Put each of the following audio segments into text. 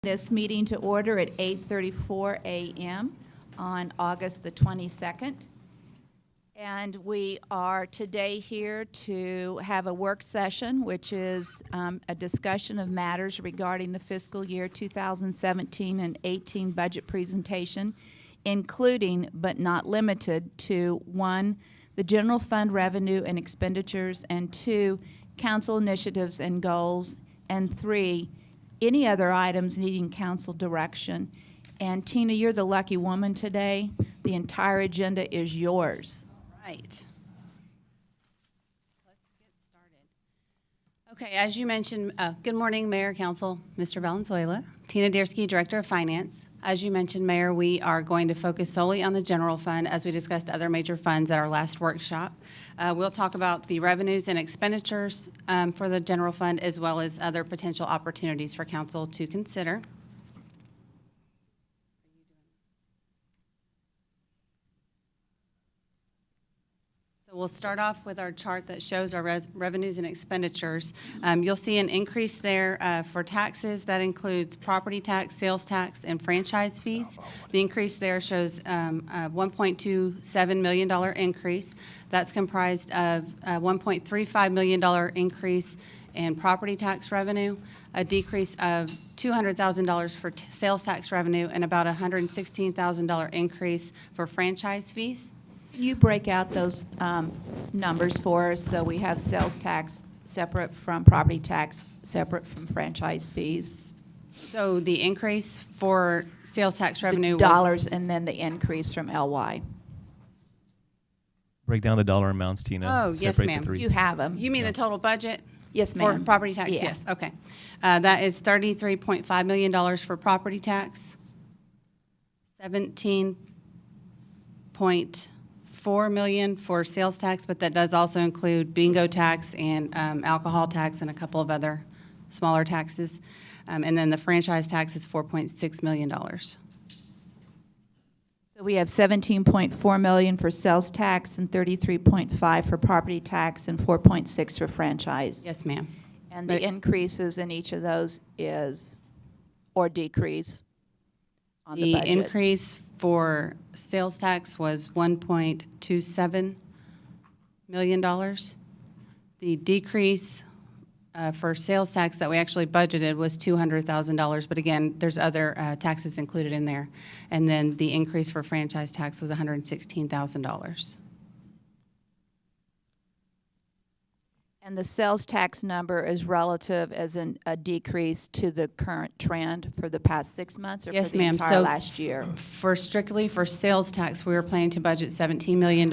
This meeting to order at 8:34 a.m. on August the 22nd. And we are today here to have a work session, which is a discussion of matters regarding the fiscal year 2017 and 18 budget presentation, including but not limited to 1, the general fund revenue and expenditures, and 2, council initiatives and goals, and 3, any other items needing council direction. And Tina, you're the lucky woman today. The entire agenda is yours. All right. Let's get started. Okay, as you mentioned, good morning, Mayor, Council, Mr. Valenzuela. Tina Deersky, Director of Finance. As you mentioned, Mayor, we are going to focus solely on the general fund as we discussed other major funds at our last workshop. We'll talk about the revenues and expenditures for the general fund as well as other potential opportunities for council to consider. So we'll start off with our chart that shows our revenues and expenditures. You'll see an increase there for taxes. That includes property tax, sales tax, and franchise fees. The increase there shows a $1.27 million increase. That's comprised of a $1.35 million increase in property tax revenue, a decrease of $200,000 for sales tax revenue, and about a $116,000 increase for franchise fees. Can you break out those numbers for us so we have sales tax separate from property tax, separate from franchise fees? So the increase for sales tax revenue dollars, and then the increase from LY. Break down the dollar amounts, Tina. Oh, yes, Separate ma'am. the three. You have them. You mean the total budget? Yes, For ma'am. property tax, Yeah. yes, okay. That is $33.5 million for property tax, $17.4 million for sales tax, but that does also include bingo tax and alcohol tax and a couple of other smaller taxes. And then the franchise tax is $4.6 million. So we have $17.4 million for sales tax and $33.5 for property tax and $4.6 for franchise. Yes, ma'am. And the increases in each of those is, or decrease on the budget? The increase for sales tax was $1.27 million. The decrease for sales tax that we actually budgeted was $200,000, but again, there's other taxes included in there. And then the increase for franchise tax was $116,000. And the sales tax number is relative as a decrease to the current trend for the past 6 months or Yes, for the ma'am. entire So last year? For strictly for sales tax, we were planning to budget $17 million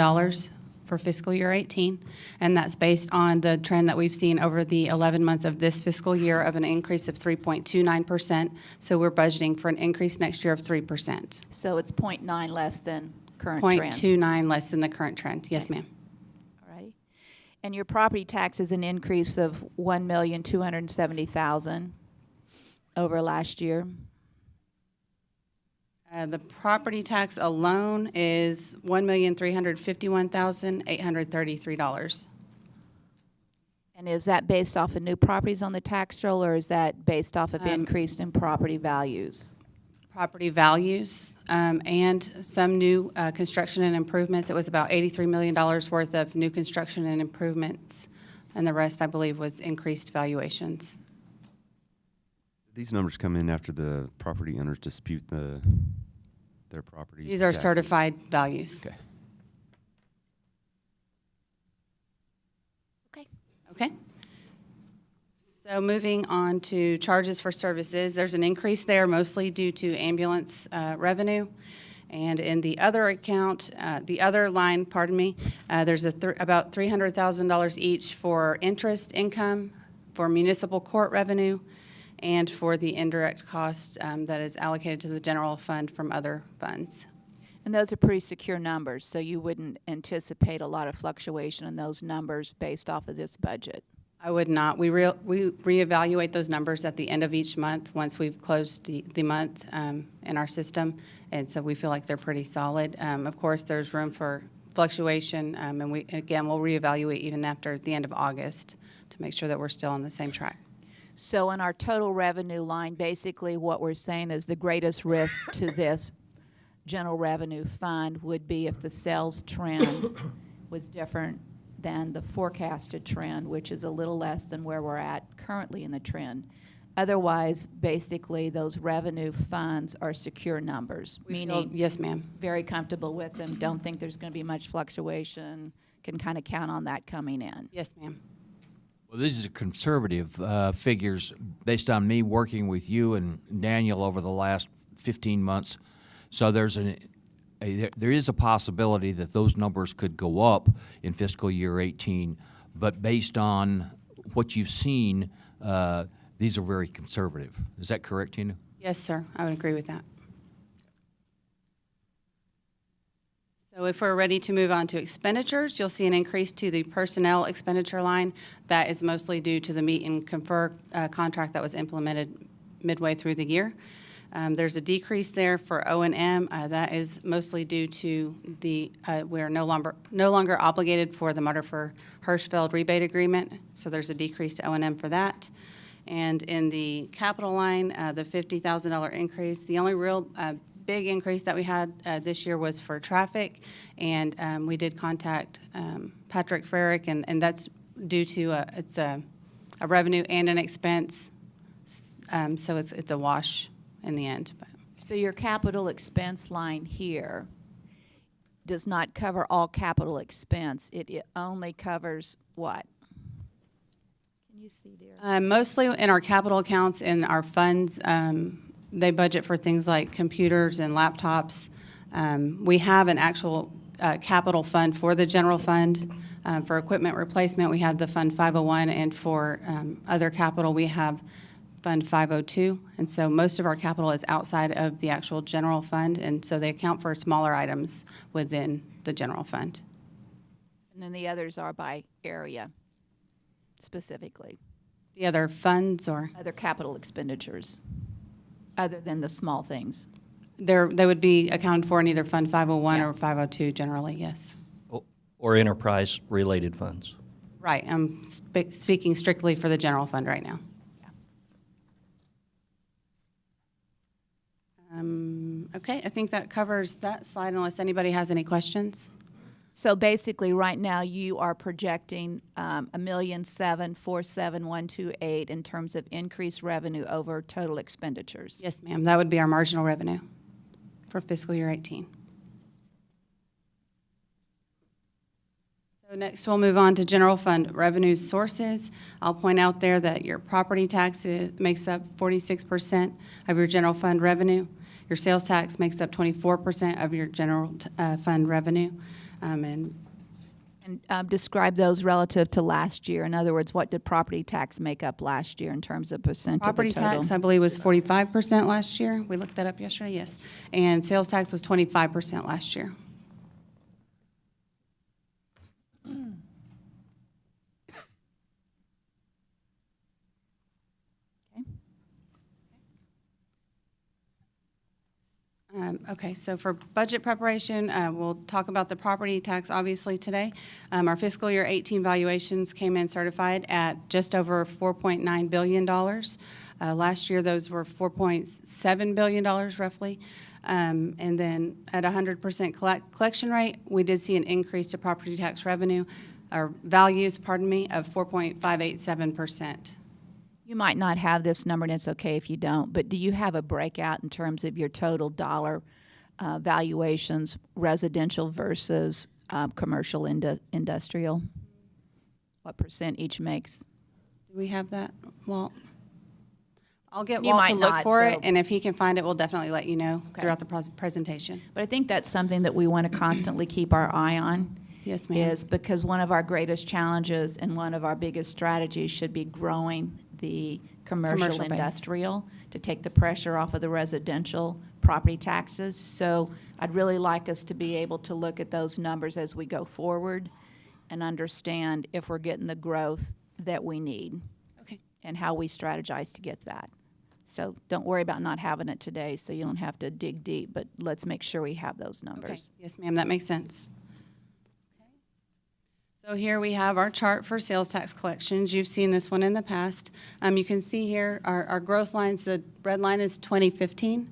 for fiscal year 18, and that's based on the trend that we've seen over the 11 months of this fiscal year of an increase of 3.29%. So we're budgeting for an increase next year of 3%. So it's 0.9 less than current trend? 0.29 less than the current trend. Yes, ma'am. All right. And your property tax is an increase of $1,270,000 over last year? The property tax alone is $1,351,833. And is that based off of new properties on the tax roll, or is that based off of increase in property values? Property values and some new construction and improvements. It was about $83 million worth of new construction and improvements, and the rest, I believe, was increased valuations. These numbers come in after the property owners dispute their property. These are taxes. certified values. Okay. Okay. Okay. So moving on to charges for services, there's an increase there mostly due to ambulance revenue. And in the other account, the other line, pardon me, there's about $300,000 each for interest income, for municipal court revenue, and for the indirect cost that is allocated to the general fund from other funds. And those are pretty secure numbers, so you wouldn't anticipate a lot of fluctuation in those numbers based off of this budget? I would not. We reevaluate those numbers at the end of each month once we've closed the month in our system, and so we feel like they're pretty solid. Of course, there's room for fluctuation, and we'll reevaluate even after the end of August to make sure that we're still on the same track. So in our total revenue line, basically what we're saying is the greatest risk to this general revenue fund would be if the sales trend was different than the forecasted trend, which is a little less than where we're at currently in the trend. Otherwise, basically, those revenue funds are secure numbers, meaning Yes, ma'am. very comfortable with them, don't think there's going to be much fluctuation, can kind of count on that coming in. Yes, ma'am. Well, these are conservative figures based on me working with you and Daniel over the last 15 months. So there is a possibility that those numbers could go up in fiscal year 18, but based on what you've seen, these are very conservative. Is that correct, Tina? Yes, sir. I would agree with that. So if we're ready to move on to expenditures, you'll see an increase to the personnel expenditure line. That is mostly due to the meet and confer contract that was implemented midway through the year. There's a decrease there for O&M. That is mostly due to the we're no longer obligated for the Mutterfer Hirschfeld rebate agreement, so there's a decrease to O&M for that. And in the capital line, the $50,000 increase, the only real big increase that we had this year was for traffic, and we did contact Patrick Frerick, and that's due to it's a revenue and an expense, so it's a wash in the end. So your capital expense line here does not cover all capital expense. It only covers what? Can you see there? Mostly in our capital accounts and our funds, they budget for things like computers and laptops. We have an actual capital fund for the general fund. For equipment replacement, we have the Fund 501, and for other capital, we have Fund 502. And so most of our capital is outside of the actual general fund, and so they account for smaller items within the general fund. And then the others are by area specifically, The other funds, or other capital expenditures, other than the small things. they would be accounted for in either Fund 501 Yeah. or 502 generally, yes. Or enterprise-related funds. Right, I'm speaking strictly for the general fund right now. Okay, I think that covers that slide unless anybody has any questions. So basically, right now, you are projecting $1,747,128 in terms of increased revenue over total expenditures. Yes, ma'am, that would be our marginal revenue for fiscal year 18. So next, we'll move on to general fund revenue sources. I'll point out there that your property tax makes up 46% of your general fund revenue. Your sales tax makes up 24% of your general fund revenue. And Describe those relative to last year. In other words, what did property tax make up last year in terms of percent property of the total? tax, I believe, was 45% last year. We looked that up yesterday, yes. And sales tax was 25% last year. Okay, so for budget preparation, we'll talk about the property tax obviously today. Our fiscal year 18 valuations came in certified at just over $4.9 billion. Last year, those were $4.7 billion roughly. And then at 100% collection rate, we did see an increase to property tax revenue, or values, pardon me, of 4.587%. You might not have this number, and it's okay if you don't, but do you have a breakout in terms of your total dollar valuations, residential versus commercial industrial? What percent each makes? Do we have that, Walt? I'll get You Walt to might look not, for so- it, and if he can find it, we'll definitely let you know Okay. throughout the presentation. But I think that's something that we want to constantly keep our eye on. Yes, ma'am. Is because one of our greatest challenges and one of our biggest strategies should be growing the commercial Commercial base. industrial to take the pressure off of the residential property taxes. So I'd really like us to be able to look at those numbers as we go forward and understand if we're getting the growth that we need Okay. and how we strategize to get that. So don't worry about not having it today so you don't have to dig deep, but let's make sure we have those Okay. numbers. Yes, ma'am, that makes sense. So here we have our chart for sales tax collections. You've seen this one in the past. You can see here our growth lines, the red line is 2015,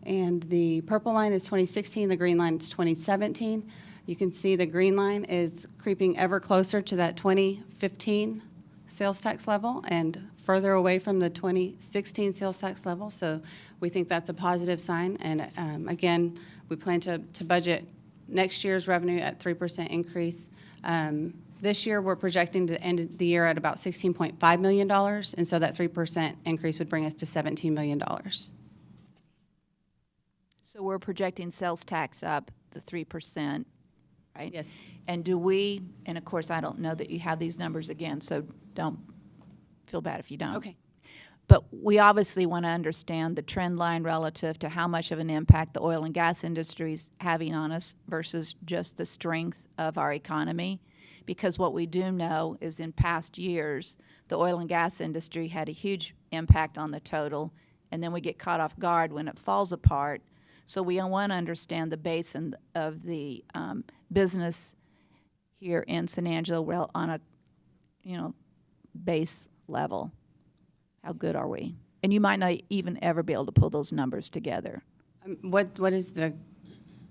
and the purple line is 2016, the green line is 2017. You can see the green line is creeping ever closer to that 2015 sales tax level and further away from the 2016 sales tax level. So we think that's a positive sign. And again, we plan to budget next year's revenue at 3% increase. This year, we're projecting to end the year at about $16.5 million, and so that 3% increase would bring us to $17 million. So we're projecting sales tax up the 3%, right? Yes. And do we, and of course, I don't know that you have these numbers again, so don't feel bad if you don't. Okay. But we obviously want to understand the trend line relative to how much of an impact the oil and gas industry is having on us versus just the strength of our economy. Because what we do know is in past years, the oil and gas industry had a huge impact on the total, and then we get caught off guard when it falls apart. So we want to understand the basin of the business here in San Angelo on a, base level. How good are we? And you might not even ever be able to pull those numbers together. What is the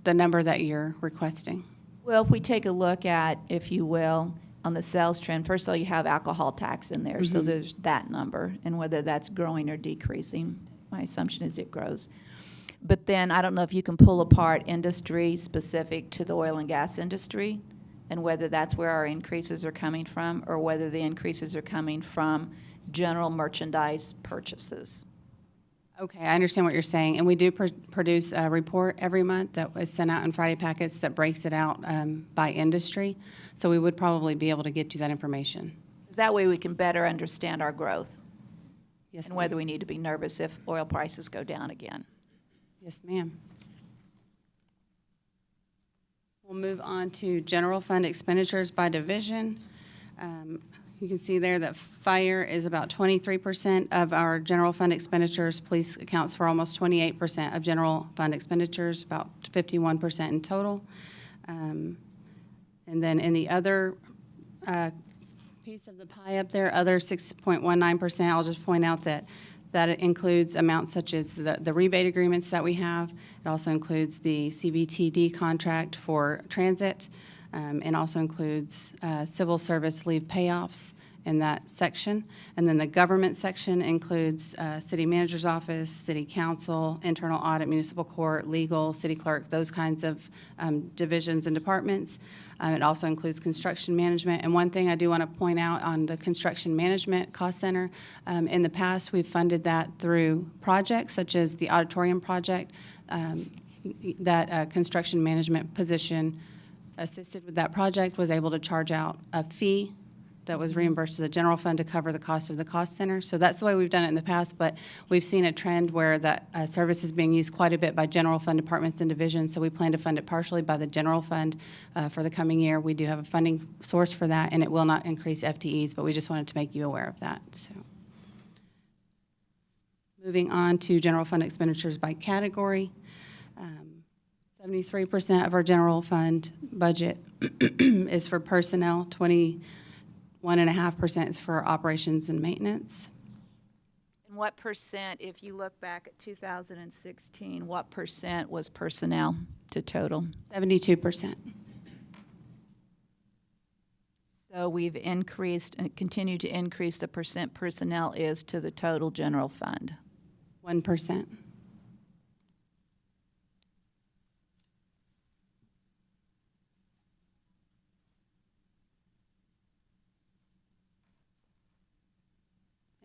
number that you're requesting? Well, if we take a look at, if you will, on the sales trend, first of all, you have alcohol tax in there, so there's that number, and whether that's growing or decreasing, my assumption is it grows. But then I don't know if you can pull apart industry specific to the oil and gas industry, and whether that's where our increases are coming from, or whether the increases are coming from general merchandise purchases. Okay, I understand what you're saying, and we do produce a report every month that was sent out in Friday packets that breaks it out by industry, so we would probably be able to get you that information. That way we can better understand our growth Yes, and whether we need to be nervous if oil prices go down again. Yes, ma'am. We'll move on to general fund expenditures by division. You can see there that fire is about 23% of our general fund expenditures. Police accounts for almost 28% of general fund expenditures, about 51% in total. And then in the other piece of the pie up there, other 6.19%, I'll just point out that it includes amounts such as the rebate agreements that we have. It also includes the CBTD contract for transit. And also includes civil service leave payoffs in that section. And then the government section includes city manager's office, city council, internal audit, municipal court, legal, city clerk, those kinds of divisions and departments. It also includes construction management. And one thing I do want to point out on the construction management cost center, in the past we've funded that through projects such as the auditorium project. That construction management position assisted with that project was able to charge out a fee that was reimbursed to the general fund to cover the cost of the cost center. So that's the way we've done it in the past, but we've seen a trend where that service is being used quite a bit by general fund departments and divisions, so we plan to fund it partially by the general fund for the coming year. We do have a funding source for that, and it will not increase FTEs, but we just wanted to make you aware of that. So, moving on to general fund expenditures by category. 73% of our general fund budget is for personnel, 21.5% is for operations and maintenance. And what percent, if you look back at 2016, what percent was personnel to total? 72%. So we've increased and continue to increase the percent personnel is to the total general fund. 1%.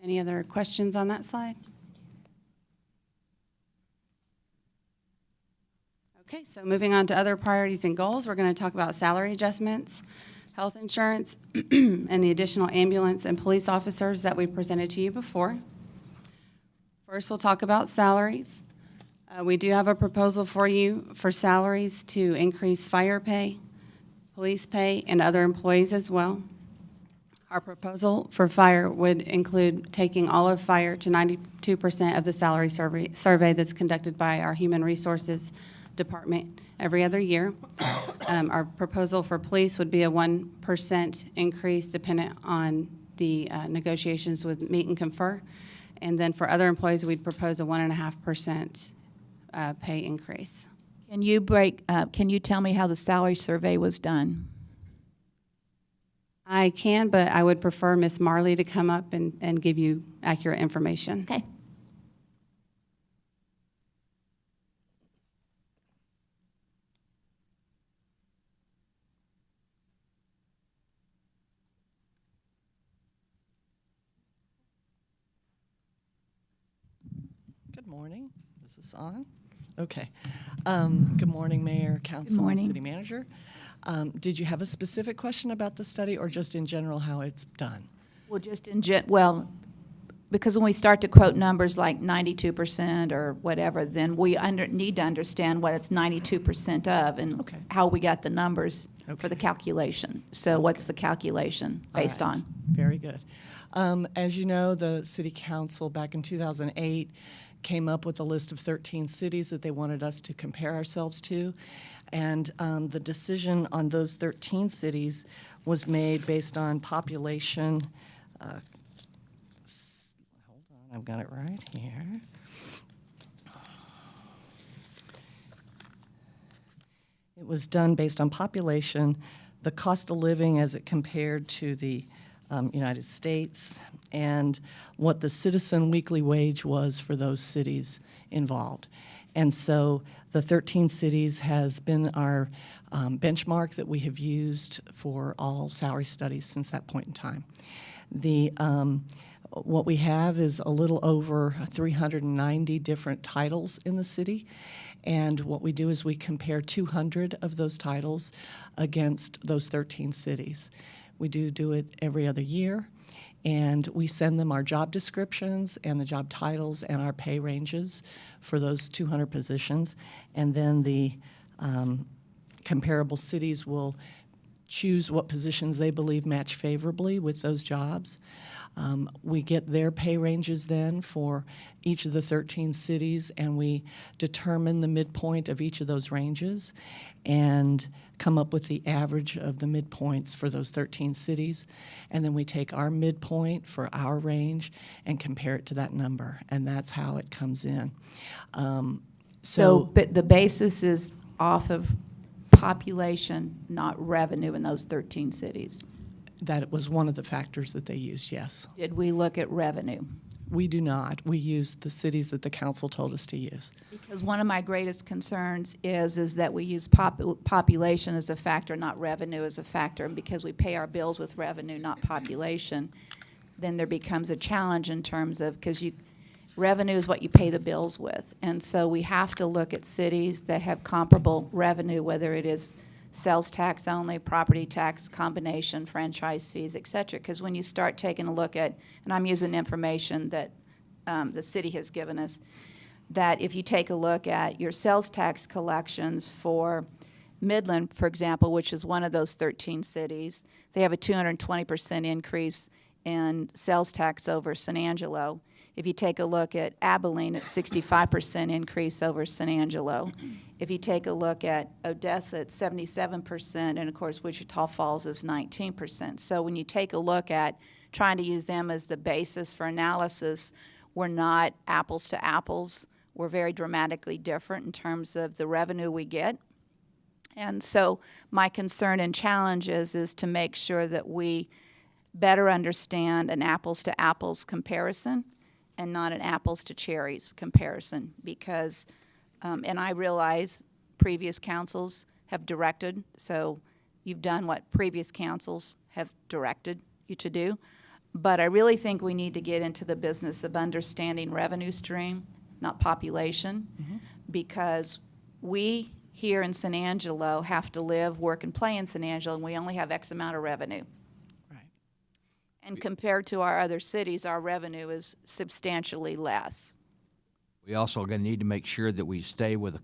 Any other questions on that slide? Okay, so moving on to other priorities and goals, we're going to talk about salary adjustments, health insurance, and the additional ambulance and police officers that we presented to you before. First, we'll talk about salaries. We do have a proposal for you for salaries to increase fire pay, police pay, and other employees as well. Our proposal for fire would include taking all of fire to 92% of the salary survey that's conducted by our human resources department every other year. Our proposal for police would be a 1% increase dependent on the negotiations with Meet and Confer. And then for other employees, we'd propose a 1.5% pay increase. Can you tell me how the salary survey was done? I can, but I would prefer Ms. Marley to come up and give you accurate information. Okay. Good morning. Is this on? Okay. Good morning, Mayor, Council, and morning. City Manager. Did you have a specific question about the study or just in general how it's done? Well, just because when we start to quote numbers like 92% or whatever, then we need to understand what it's 92% of and Okay. how we got the numbers for Okay. the calculation. So what's the calculation based All right. on? Very good. As you know, the City Council back in 2008 came up with a list of 13 cities that they wanted us to compare ourselves to. And the decision on those 13 cities was made based on population. Hold on, I've got it right here. It was done based on population, the cost of living as it compared to the United States, and what the citizen weekly wage was for those cities involved. And so the 13 cities has been our benchmark that we have used for all salary studies since that point in time. What we have is a little over 390 different titles in the city. And what we do is we compare 200 of those titles against those 13 cities. We do it every other year, and we send them our job descriptions and the job titles and our pay ranges for those 200 positions. And then the comparable cities will choose what positions they believe match favorably with those jobs. We get their pay ranges then for each of the 13 cities, and we determine the midpoint of each of those ranges and come up with the average of the midpoints for those 13 cities. And then we take our midpoint for our range and compare it to that number, and that's how it comes in. But the basis is off of population, not revenue in those 13 cities. That was one of the factors that they used, yes. Did we look at revenue? We do not. We use the cities that the council told us to use. Because one of my greatest concerns is that we use population as a factor, not revenue as a factor. And because we pay our bills with revenue, not population, then there becomes a challenge in terms of, because revenue is what you pay the bills with. And so we have to look at cities that have comparable revenue, whether it is sales tax only, property tax combination, franchise fees, et cetera. Because when you start taking a look at, and I'm using information that the city has given us, that if you take a look at your sales tax collections for Midland, for example, which is one of those 13 cities, they have a 220% increase in sales tax over San Angelo. If you take a look at Abilene, it's 65% increase over San Angelo. If you take a look at Odessa, it's 77%, and of course Wichita Falls is 19%. So when you take a look at trying to use them as the basis for analysis, we're not apples to apples. We're very dramatically different in terms of the revenue we get. And so my concern and challenge is to make sure that we better understand an apples to apples comparison and not an apples to cherries comparison, because, and I realize previous councils have directed, so you've done what previous councils have directed you to do, but I really think we need to get into the business of understanding revenue stream, not population, because we here in San Angelo have to live, work, and play in San Angelo, and we only have X amount of revenue. And compared to our other cities, our revenue is substantially less. We also going to need to make sure that we stay with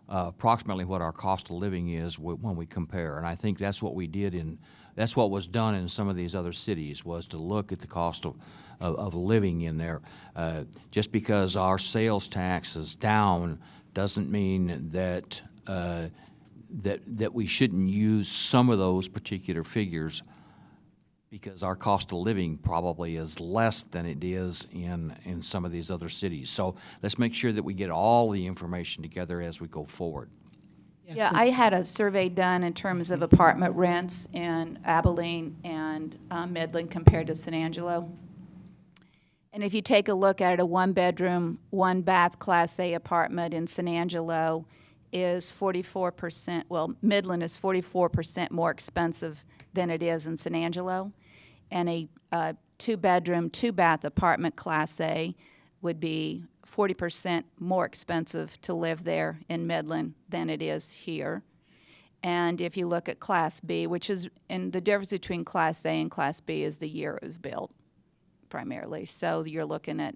approximately what our cost of living is when we compare. And I think that's what we did that's what was done in some of these other cities, was to look at the cost of living in there. Just because our sales tax is down doesn't mean that that we shouldn't use some of those particular figures, because our cost of living probably is less than it is in some of these other cities. So let's make sure that we get all the information together as we go forward. Yes, Yeah, and- I had a survey done in terms of apartment rents in Abilene and Midland compared to San Angelo. And if you take a look at it, a one-bedroom, one-bath Class A apartment in San Angelo is 44%, well, Midland is 44% more expensive than it is in San Angelo. And a two-bedroom, two-bath apartment Class A would be 40% more expensive to live there in Midland than it is here. And if you look at Class B, which is, and the difference between Class A and Class B is the year it was built, primarily. So you're looking at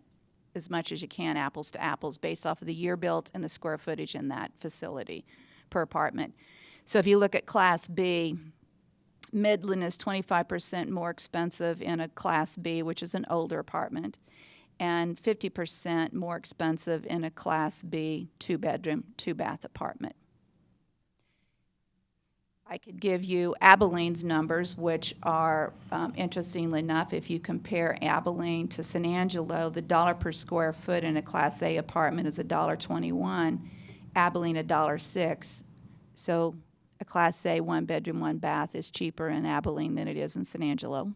as much as you can, apples to apples, based off of the year built and the square footage in that facility per apartment. So if you look at Class B, Midland is 25% more expensive in a Class B, which is an older apartment, and 50% more expensive in a Class B two-bedroom, two-bath apartment. I could give you Abilene's numbers, which are, interestingly enough, if you compare Abilene to San Angelo, the dollar per square foot in a Class A apartment is $1.21, Abilene $1.06. So a Class A one-bedroom, one-bath is cheaper in Abilene than it is in San Angelo.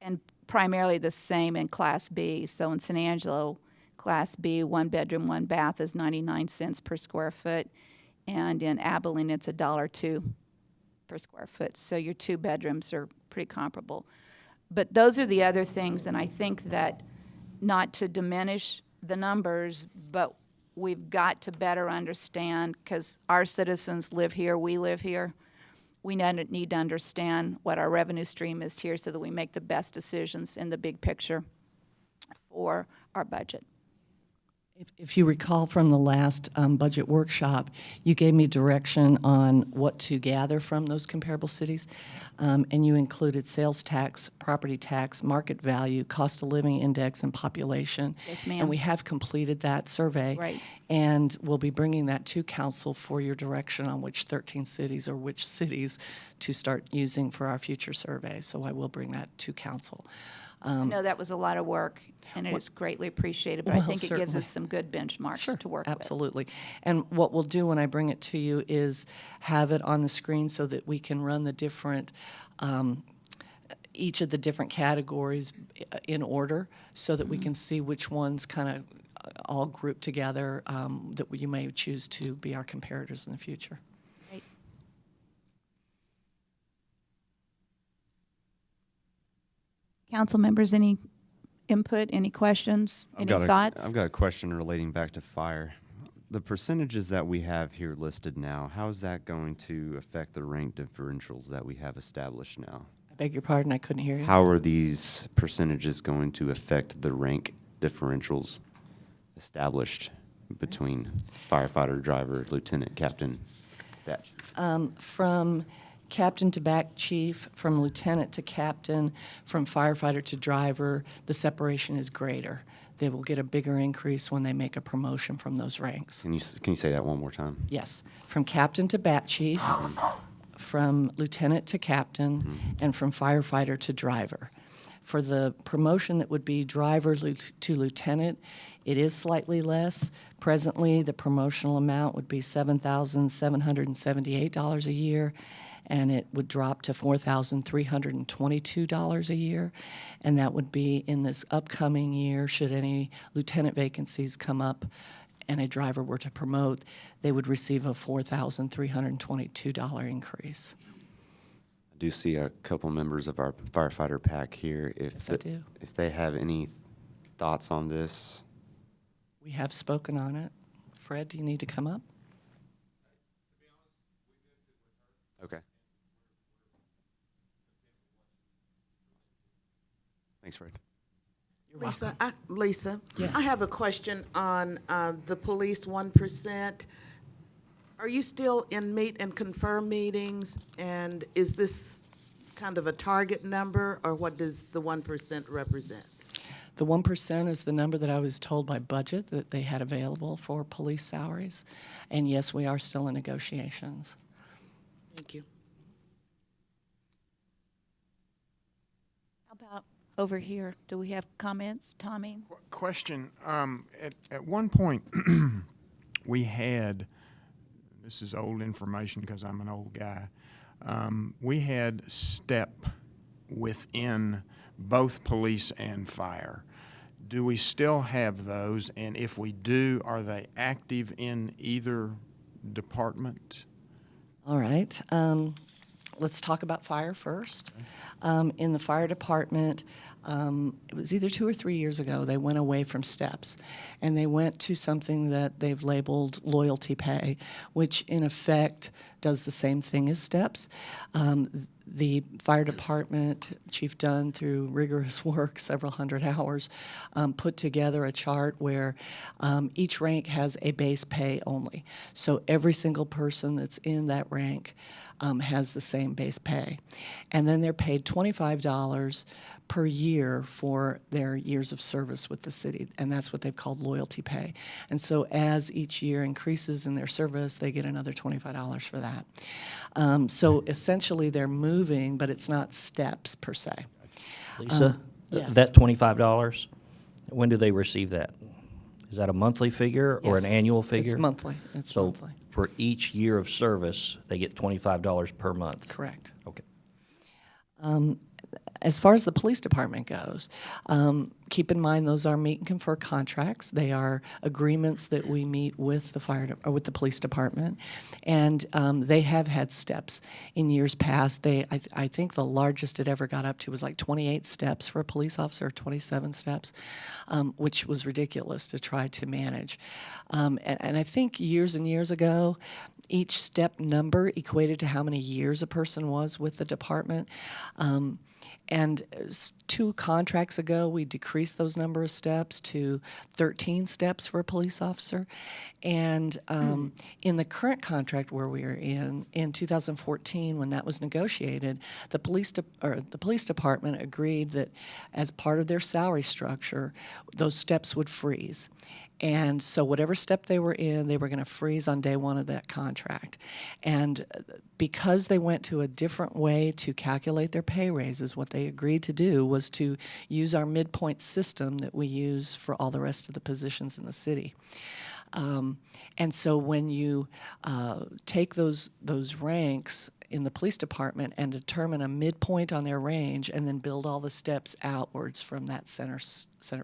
And primarily the same in Class B. So in San Angelo, Class B, one-bedroom, one-bath is 99 cents per square foot. And in Abilene, it's $1.02 per square foot. So your two bedrooms are pretty comparable. But those are the other things, and I think that, not to diminish the numbers, but we've got to better understand, because our citizens live here, we live here. We need to understand what our revenue stream is here so that we make the best decisions in the big picture for our budget. If you recall from the last budget workshop, you gave me direction on what to gather from those comparable cities, and you included sales tax, property tax, market value, cost of living index, and population. Yes, ma'am. And we have completed that survey. Right. And we'll be bringing that to council for your direction on which 13 cities or which cities to start using for our future survey. So I will bring that to council. I know that was a lot of work, and it is greatly appreciated, but I Well, think it gives certainly. us some good benchmarks to work with. Absolutely. And what we'll do when I bring it to you is have it on the screen so that we can run the different, each of the different categories in order, so that we can see which ones kind of all grouped together that you may choose to be our comparators in the future. Right. Council members, any input, any questions, any thoughts? I've got a question relating back to fire. The percentages that we have here listed now, how is that going to affect the rank differentials that we have established now? I beg your pardon, I couldn't hear you. How are these percentages going to affect the rank differentials established between firefighter, driver, lieutenant, captain, batch? From captain to back chief, from lieutenant to captain, from firefighter to driver, the separation is greater. They will get a bigger increase when they make a promotion from those ranks. Can you say that one more time? Yes, from captain to bat chief, from lieutenant to captain, and from firefighter to driver. For the promotion that would be driver to lieutenant, it is slightly less. Presently, the promotional amount would be $7,778 a year, and it would drop to $4,322 a year. And that would be in this upcoming year, should any lieutenant vacancies come up and a driver were to promote, they would receive a $4,322 increase. I do see a couple members of our firefighter pack here. Yes, I do. If they have any thoughts on this. We have spoken on it. Fred, do you need to come up? Okay. Thanks, Fred. You're Lisa, Yes. I have a question on the police 1%. Are you still in meet and confirm meetings? And is this kind of a target number, or what does the 1% represent? The 1% is the number that I was told by budget that they had available for police salaries. And yes, we are still in negotiations. Thank you. How about over here? Do we have comments? Tommy? Question. At one point, we had, this is old information because I'm an old guy, we had STEP within both police and fire. Do we still have those? And if we do, are they active in either department? All right. Let's talk about fire first. In the fire department, it was either 2 or 3 years ago, they went away from steps, and they went to something that they've labeled loyalty pay, which in effect does the same thing as steps. The fire department, Chief Dunn, through rigorous work, several hundred hours, put together a chart where each rank has a base pay only. So every single person that's in that rank has the same base pay. And then they're paid $25 per year for their years of service with the city, and that's what they've called loyalty pay. And so as each year increases in their service, they get another $25 for that. So essentially they're moving, but it's not steps per se. Lisa, yes. that $25, when do they receive that? Is that a monthly figure or Yes. an annual figure? It's monthly. It's So monthly. for each year of service, they get $25 per month? Correct. Okay. As far as the police department goes, keep in mind those are meet and confer contracts. They are agreements that we meet with the with the police department, and they have had steps in years past. I think the largest it ever got up to was like 28 steps for a police officer, 27 steps, which was ridiculous to try to manage. And I think years and years ago, each step number equated to how many years a person was with the department. And 2 contracts ago, we decreased those number of steps to 13 steps for a police officer. And in the current contract where we are in 2014, when that was negotiated, the police department agreed that as part of their salary structure, those steps would freeze. And so whatever step they were in, they were going to freeze on day 1 of that contract. And because they went to a different way to calculate their pay raises, what they agreed to do was to use our midpoint system that we use for all the rest of the positions in the city. And so when you take those ranks in the police department and determine a midpoint on their range and then build all the steps outwards from that center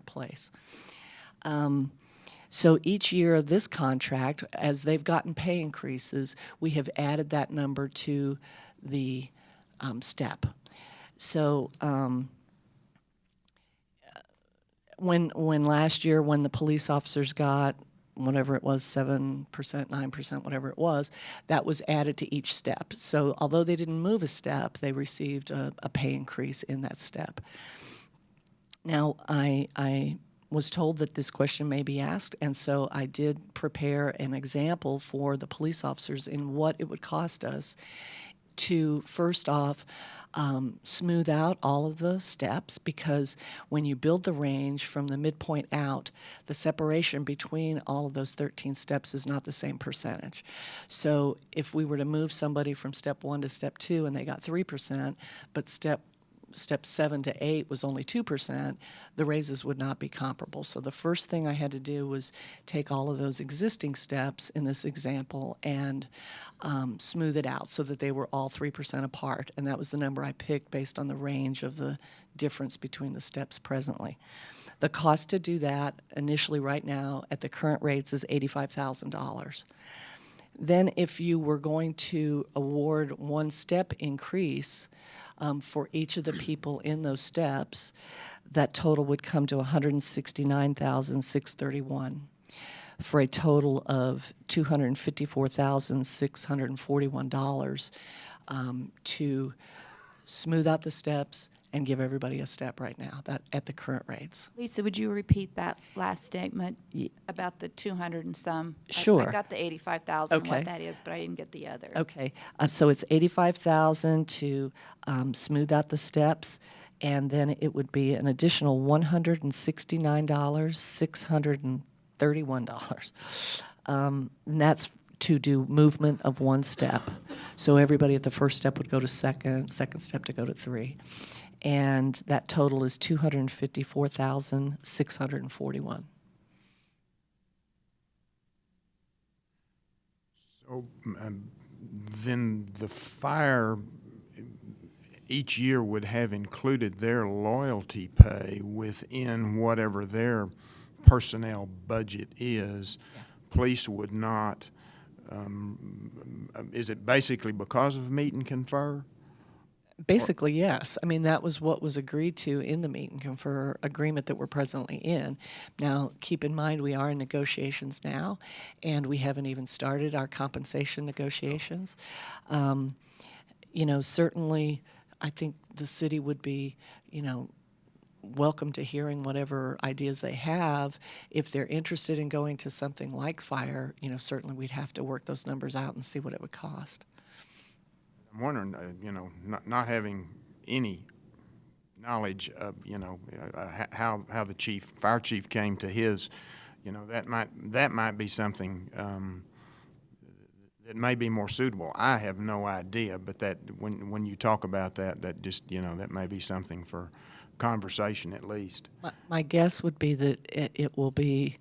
place. So each year of this contract, as they've gotten pay increases, we have added that number to the step. So when last year, when the police officers got whatever it was, 7%, 9%, whatever it was, that was added to each step. So although they didn't move a step, they received a pay increase in that step. Now, I was told that this question may be asked, and so I did prepare an example for the police officers in what it would cost us to, first off, smooth out all of the steps, because when you build the range from the midpoint out, the separation between all of those 13 steps is not the same percentage. So if we were to move somebody from step 1 to step 2 and they got 3%, but step 7 to 8 was only 2%, the raises would not be comparable. So the first thing I had to do was take all of those existing steps in this example and smooth it out so that they were all 3% apart. And that was the number I picked based on the range of the difference between the steps presently. The cost to do that initially right now at the current rates is $85,000. Then if you were going to award 1 step increase for each of the people in those steps, that total would come to $169,631 for a total of $254,641 to smooth out the steps and give everybody a step right now, that at the current rates. Lisa, would you repeat that last statement about the 200 and some? Sure. I got the 85,000, Okay. what that is, but I didn't get the other. Okay, so it's $85,000 to smooth out the steps, and then it would be an additional $169,631. And that's to do movement of one step. So everybody at the first step would go to second step to go to 3. And that total is $254,641. So then the fire each year would have included their loyalty pay within whatever their personnel budget is. Police would not. Is it basically because of meet and confer? Basically, yes. I mean, that was what was agreed to in the meet and confer agreement that we're presently in. Now, keep in mind, we are in negotiations now, and we haven't even started our compensation negotiations. Certainly, I think the city would be, welcome to hearing whatever ideas they have. If they're interested in going to something like fire, certainly we'd have to work those numbers out and see what it would cost. I'm wondering, not having any knowledge of, how the fire chief came to his, that might be something that may be more suitable. I have no idea, but that when you talk about that just, that may be something for conversation at least. My guess would be that it will be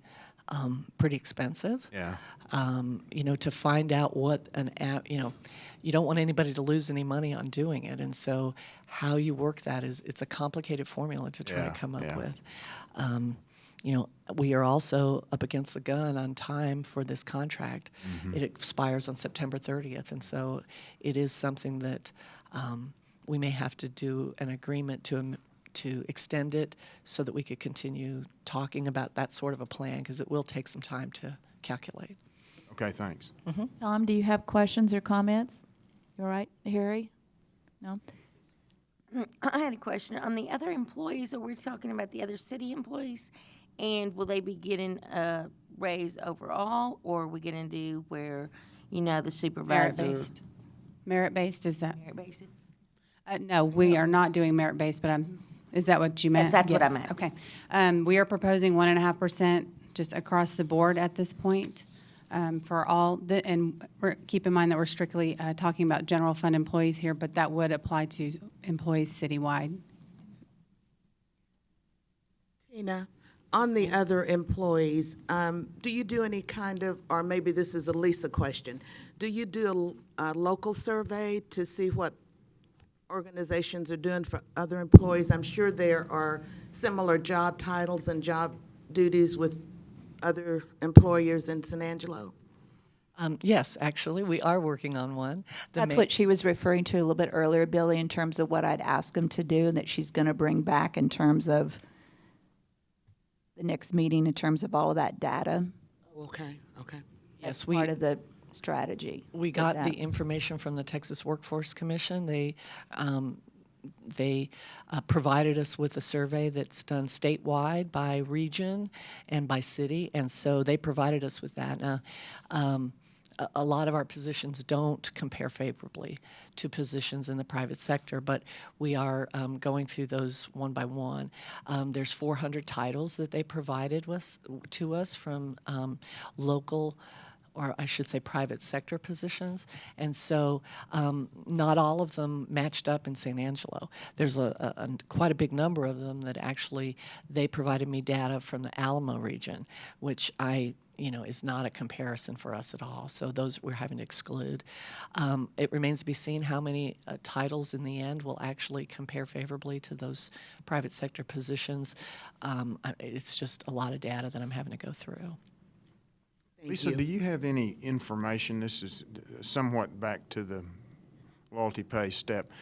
pretty expensive. Yeah. To find out what an app, you don't want anybody to lose any money on doing it. And so how you work that it's a complicated formula to try to come up with. We are also up against the gun on time for this contract. Mm-hmm. It expires on September 30th. And so it is something that we may have to do an agreement to extend it so that we could continue talking about that sort of a plan, because it will take some time to calculate. Okay, thanks. Mm-hmm. Tom, do you have questions or comments? You all right, Harry? No? I had a question. On the other employees, are we talking about the other city employees? And will they be getting a raise overall, or are we going to do where, the supervisor? Merit-based. Merit-based, is that? Merit basis? No, we are not doing merit-based, but is that what you meant? Yes, that's what I meant. Okay. We are proposing 1.5% just across the board at this point for all, and keep in mind that we're strictly talking about general fund employees here, but that would apply to employees citywide. Tina, on the other employees, do you do any kind of, or maybe this is a Lisa question, do you do a local survey to see what organizations are doing for other employees? I'm sure there are similar job titles and job duties with other employers in San Angelo. Yes, actually, we are working on one. That's what she was referring to a little bit earlier, Billy, in terms of what I'd asked them to do and that she's going to bring back in terms of the next meeting, in terms of all of that data. Okay. Yes, part of the strategy. We got the information from the Texas Workforce Commission. They provided us with a survey that's done statewide by region and by city, and so they provided us with that. Now, a lot of our positions don't compare favorably to positions in the private sector, but we are going through those one by one. There's 400 titles that they provided to us from local, or I should say private sector positions. And so not all of them matched up in San Angelo. There's quite a big number of them that actually, they provided me data from the Alamo region, which is not a comparison for us at all. So those we're having to exclude. It remains to be seen how many titles in the end will actually compare favorably to those private sector positions. It's just a lot of data that I'm having to go through. Lisa, do you have any information, this is somewhat back to the loyalty pay step.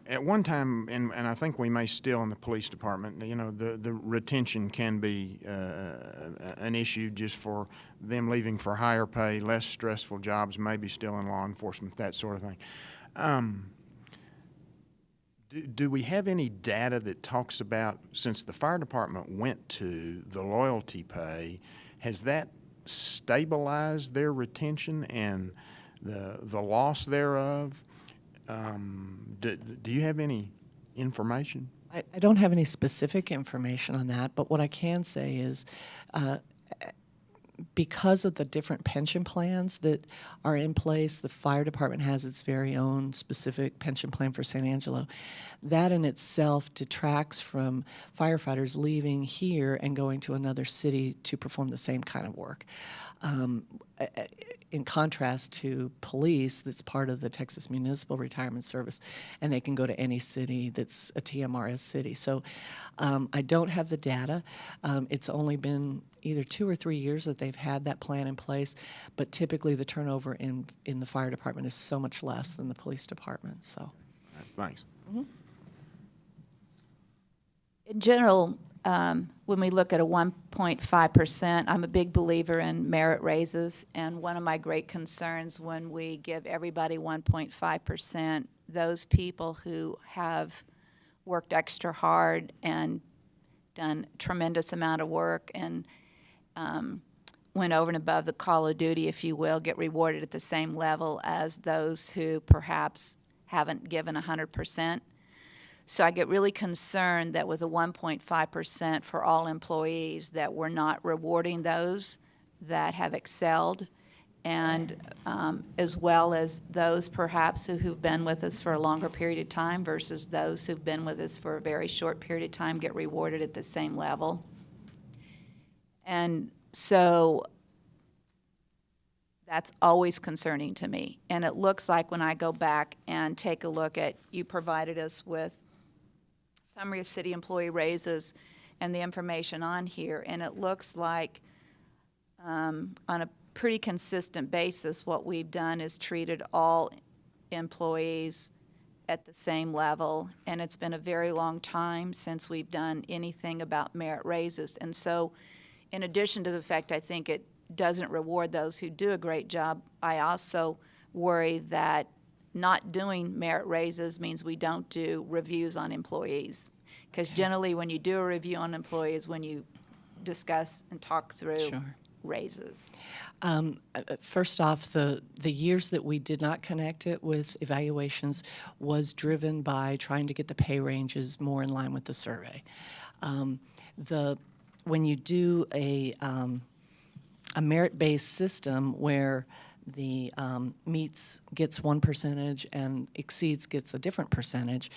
At one time, and I think we may still in the police department, the retention can be an issue just for them leaving for higher pay, less stressful jobs, maybe still in law enforcement, that sort of thing. Do we have any data that talks about, since the fire department went to the loyalty pay, has that stabilized their retention and the loss thereof? Do you have any information? I don't have any specific information on that, but what I can say is because of the different pension plans that are in place, the fire department has its very own specific pension plan for San Angelo. That in itself detracts from firefighters leaving here and going to another city to perform the same kind of work. In contrast to police, that's part of the Texas Municipal Retirement Service, and they can go to any city that's a TMRS city. So I don't have the data. It's only been either 2 or 3 years that they've had that plan in place, but typically the turnover in the fire department is so much less than the police department. So, Thanks. In general, when we look at a 1.5%, I'm a big believer in merit raises, and one of my great concerns when we give everybody 1.5%, those people who have worked extra hard and done a tremendous amount of work and went over and above the call of duty, if you will, get rewarded at the same level as those who perhaps haven't given 100%. So I get really concerned that with a 1.5% for all employees, that we're not rewarding those that have excelled, and as well as those perhaps who've been with us for a longer period of time versus those who've been with us for a very short period of time get rewarded at the same level. And so that's always concerning to me. And it looks like when I go back and take a look at, you provided us with summary of city employee raises and the information on here, and it looks like on a pretty consistent basis what we've done is treated all employees at the same level, and it's been a very long time since we've done anything about merit raises. And so in addition to the fact I think it doesn't reward those who do a great job, I also worry that not doing merit raises means we don't do reviews on employees. Because generally when you do a review on employees, when you discuss and talk through raises. First off, the years that we did not connect it with evaluations was driven by trying to get the pay ranges more in line with the survey. When you do a merit-based system where the meets gets one percentage and exceeds gets a different percentage,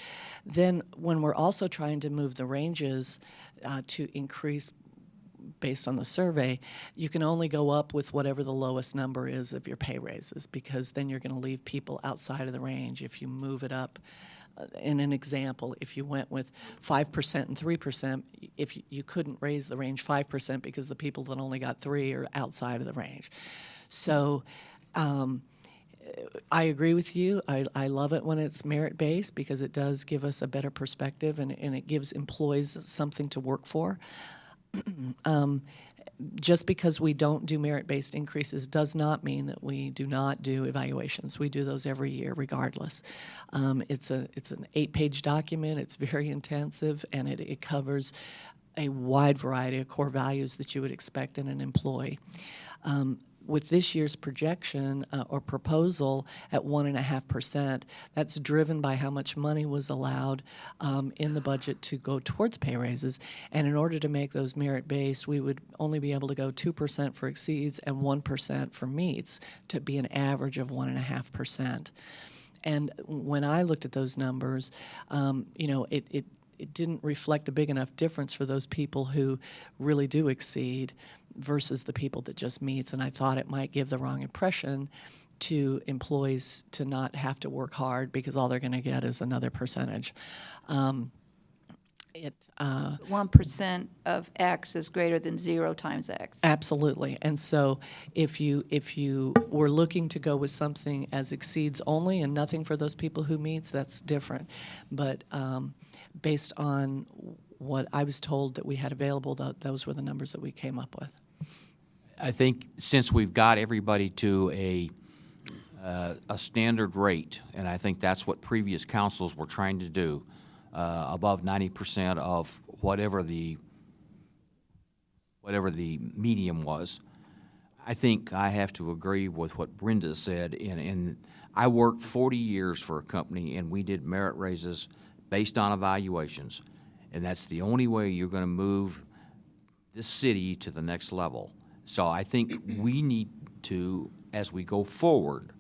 then when we're also trying to move the ranges to increase based on the survey, you can only go up with whatever the lowest number is of your pay raises, because then you're going to leave people outside of the range. If you move it up, in an example, if you went with 5% and 3%, if you couldn't raise the range 5% because the people that only got 3 are outside of the range. So I agree with you. I love it when it's merit-based because it does give us a better perspective and it gives employees something to work for. Just because we don't do merit-based increases does not mean that we do not do evaluations. We do those every year regardless. It's an 8-page document. It's very intensive, and it covers a wide variety of core values that you would expect in an employee. With this year's projection or proposal at 1.5%, that's driven by how much money was allowed in the budget to go towards pay raises. And in order to make those merit-based, we would only be able to go 2% for exceeds and 1% for meets to be an average of 1.5%. And when I looked at those numbers, it didn't reflect a big enough difference for those people who really do exceed versus the people that just meets, and I thought it might give the wrong impression to employees to not have to work hard because all they're going to get is another percentage. 1% of X is greater than 0 times X. Absolutely. And so if you were looking to go with something as exceeds only and nothing for those people who meets, that's different. But based on what I was told that we had available, those were the numbers that we came up with. I think since we've got everybody to a standard rate, and I think that's what previous councils were trying to do, above 90% of whatever the medium was, I think I have to agree with what Brenda said, and I worked 40 years for a company, and we did merit raises based on evaluations, and that's the only way you're going to move this city to the next level. So I think we need to, as we go forward,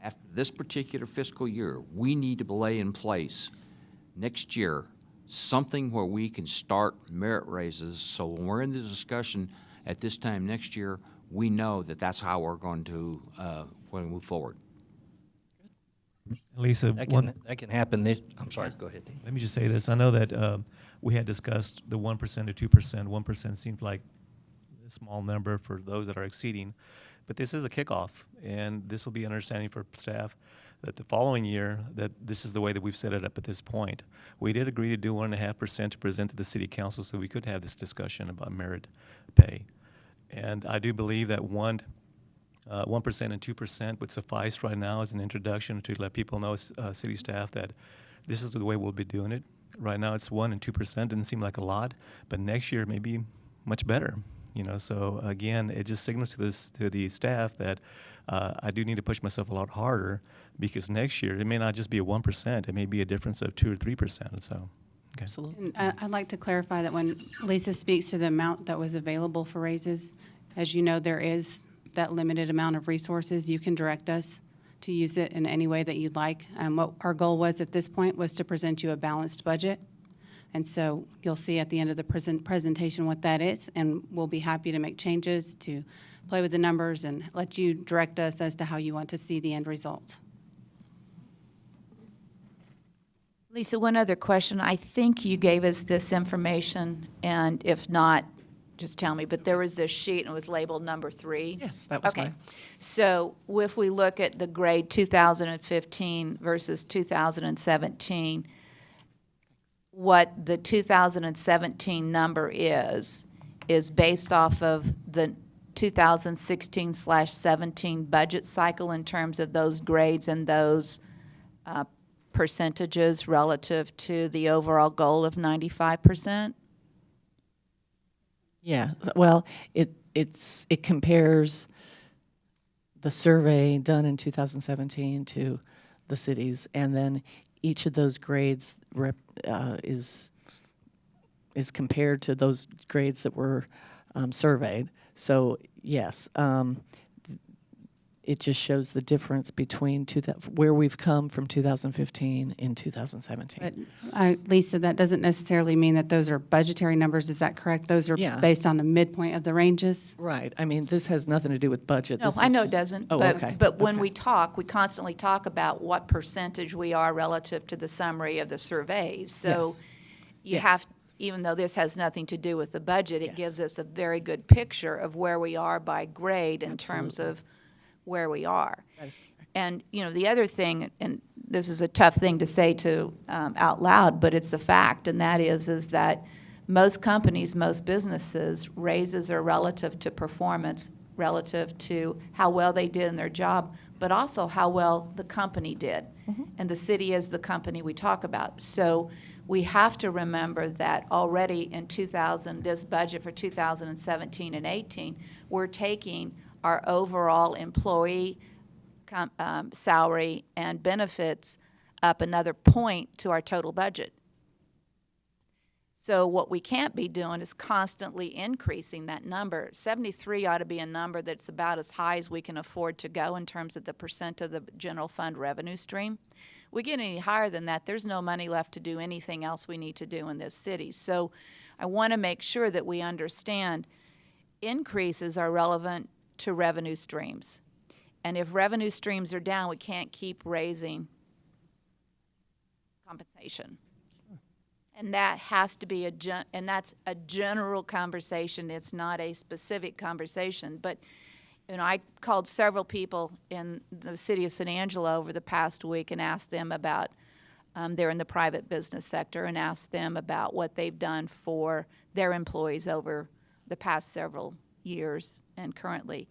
after this particular fiscal year, we need to lay in place next year something where we can start merit raises, so when we're in the discussion at this time next year, we know that that's how we're going to move forward. Lisa, That can happen this, I'm sorry, go ahead. let me just say this. I know that we had discussed the 1% to 2%. 1% seemed like a small number for those that are exceeding, but this is a kickoff, and this will be an understanding for staff that the following year, that this is the way that we've set it up at this point. We did agree to do 1.5% to present to the city council so we could have this discussion about merit pay. And I do believe that 1% and 2% would suffice right now as an introduction to let people know, city staff, that this is the way we'll be doing it. Right now it's 1% and 2%, doesn't seem like a lot, but next year may be much better. You know, so again, it just signals to the staff that I do need to push myself a lot harder, because next year it may not just be a 1%, it may be a difference of 2 or 3%. So, okay. Absolutely. And I'd like to clarify that when Lisa speaks to the amount that was available for raises, as you know, there is that limited amount of resources. You can direct us to use it in any way that you'd like. What our goal was at this point was to present you a balanced budget. And so you'll see at the end of the presentation what that is, and we'll be happy to make changes, to play with the numbers, and let you direct us as to how you want to see the end result. Lisa, one other question. I think you gave us this information, and if not, just tell me, but there was this sheet and it was labeled number 3. Yes, that was Okay. mine. So if we look at the grade 2015 versus 2017, what the 2017 number is based off of the 2016/17 budget cycle in terms of those grades and those percentages relative to the overall goal of 95%? Yeah, well, it compares the survey done in 2017 to the cities, and then each of those grades is compared to those grades that were surveyed. So yes, it just shows the difference between where we've come from 2015 and 2017. But Lisa, that doesn't necessarily mean that those are budgetary numbers. Is that correct? Those are Yeah. based on the midpoint of the ranges? Right. I mean, this has nothing to do with budget. No, This I is know it just- doesn't. Oh, but, okay. But when Okay. we talk, we constantly talk about what percentage we are relative to the summary of the surveys. So Yes. you Yes. have, even though this has nothing to do with the budget, it Yes. gives us a very good picture of where we are by grade in terms of where we are. That is correct. And, you know, the other thing, and this is a tough thing to say to out loud, but it's a fact, and that is that most companies, most businesses, raises are relative to performance, relative to how well they did in their job, but also how well the company did. And the city is the company we talk about. So we have to remember that already in this budget for 2017 and 18, we're taking our overall employee salary and benefits up another point to our total budget. So what we can't be doing is constantly increasing that number. 73 ought to be a number that's about as high as we can afford to go in terms of the percent of the general fund revenue stream. We get any higher than that, there's no money left to do anything else we need to do in this city. So I want to make sure that we understand increases are relevant to revenue streams. And if revenue streams are down, we can't keep raising compensation. And that has to be and that's a general conversation. It's not a specific conversation. But, you know, I called several people in the city of San Angelo over the past week and asked them about, they're in the private business sector, and asked them about what they've done for their employees over the past several years and currently.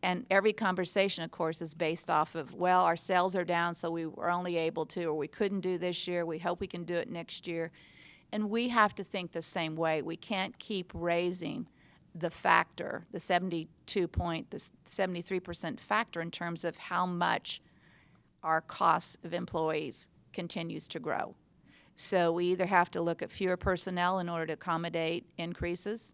And every conversation, of course, is based off of, well, our sales are down, so we were only able to, or we couldn't do this year. We hope we can do it next year. And we have to think the same way. We can't keep raising the factor, the 73% factor in terms of how much our cost of employees continues to grow. So we either have to look at fewer personnel in order to accommodate increases,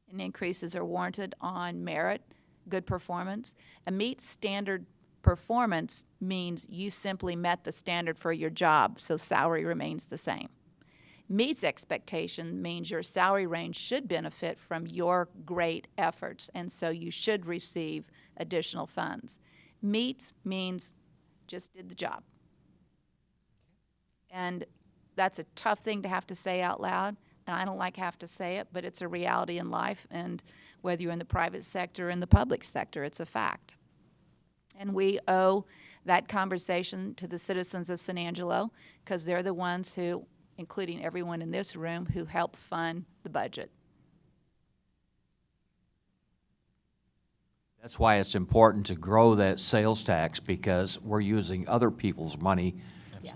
and increases are warranted on merit, good performance. A meet standard performance means you simply met the standard for your job, so salary remains the same. Meets expectation means your salary range should benefit from your great efforts, and so you should receive additional funds. Meets means just did the job. And that's a tough thing to have to say out loud, and I don't like have to say it, but it's a reality in life, and whether you're in the private sector or in the public sector, it's a fact. And we owe that conversation to the citizens of San Angelo, because they're the ones who, including everyone in this room, who help fund the budget. That's why it's important to grow that sales tax, because we're using other people's money.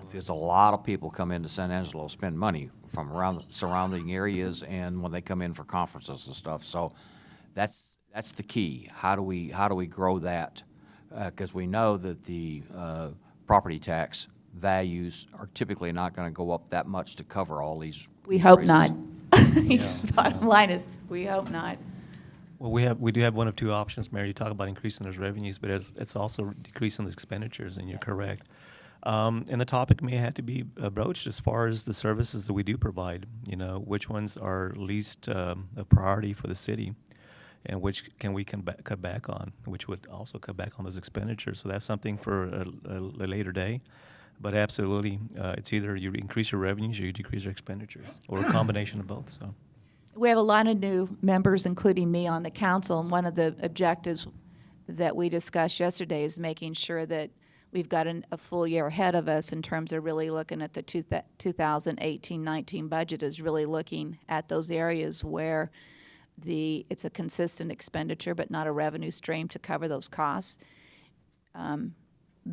There's a lot of people come into San Angelo, spend money from around the surrounding areas, and when they come in for conferences and stuff. So that's the key. How do we grow that? Because we know that the property tax values are typically not going to go up that much to cover all these. We hope raises. not. Bottom line is, we hope not. Well, we do have one of two options, Mary. You talk about increasing those revenues, but it's also decreasing the expenditures, and you're correct. And the topic may have to be broached as far as the services that we do provide. You know, which ones are least a priority for the city, and which can we cut back on, which would also cut back on those expenditures. So that's something for a later day. But absolutely, it's either you increase your revenues or you decrease your expenditures, or a combination of both. So We have a lot of new members, including me, on the council, and one of the objectives that we discussed yesterday is making sure that we've got a full year ahead of us in terms of really looking at the 2018-19 budget, is really looking at those areas where it's a consistent expenditure but not a revenue stream to cover those costs.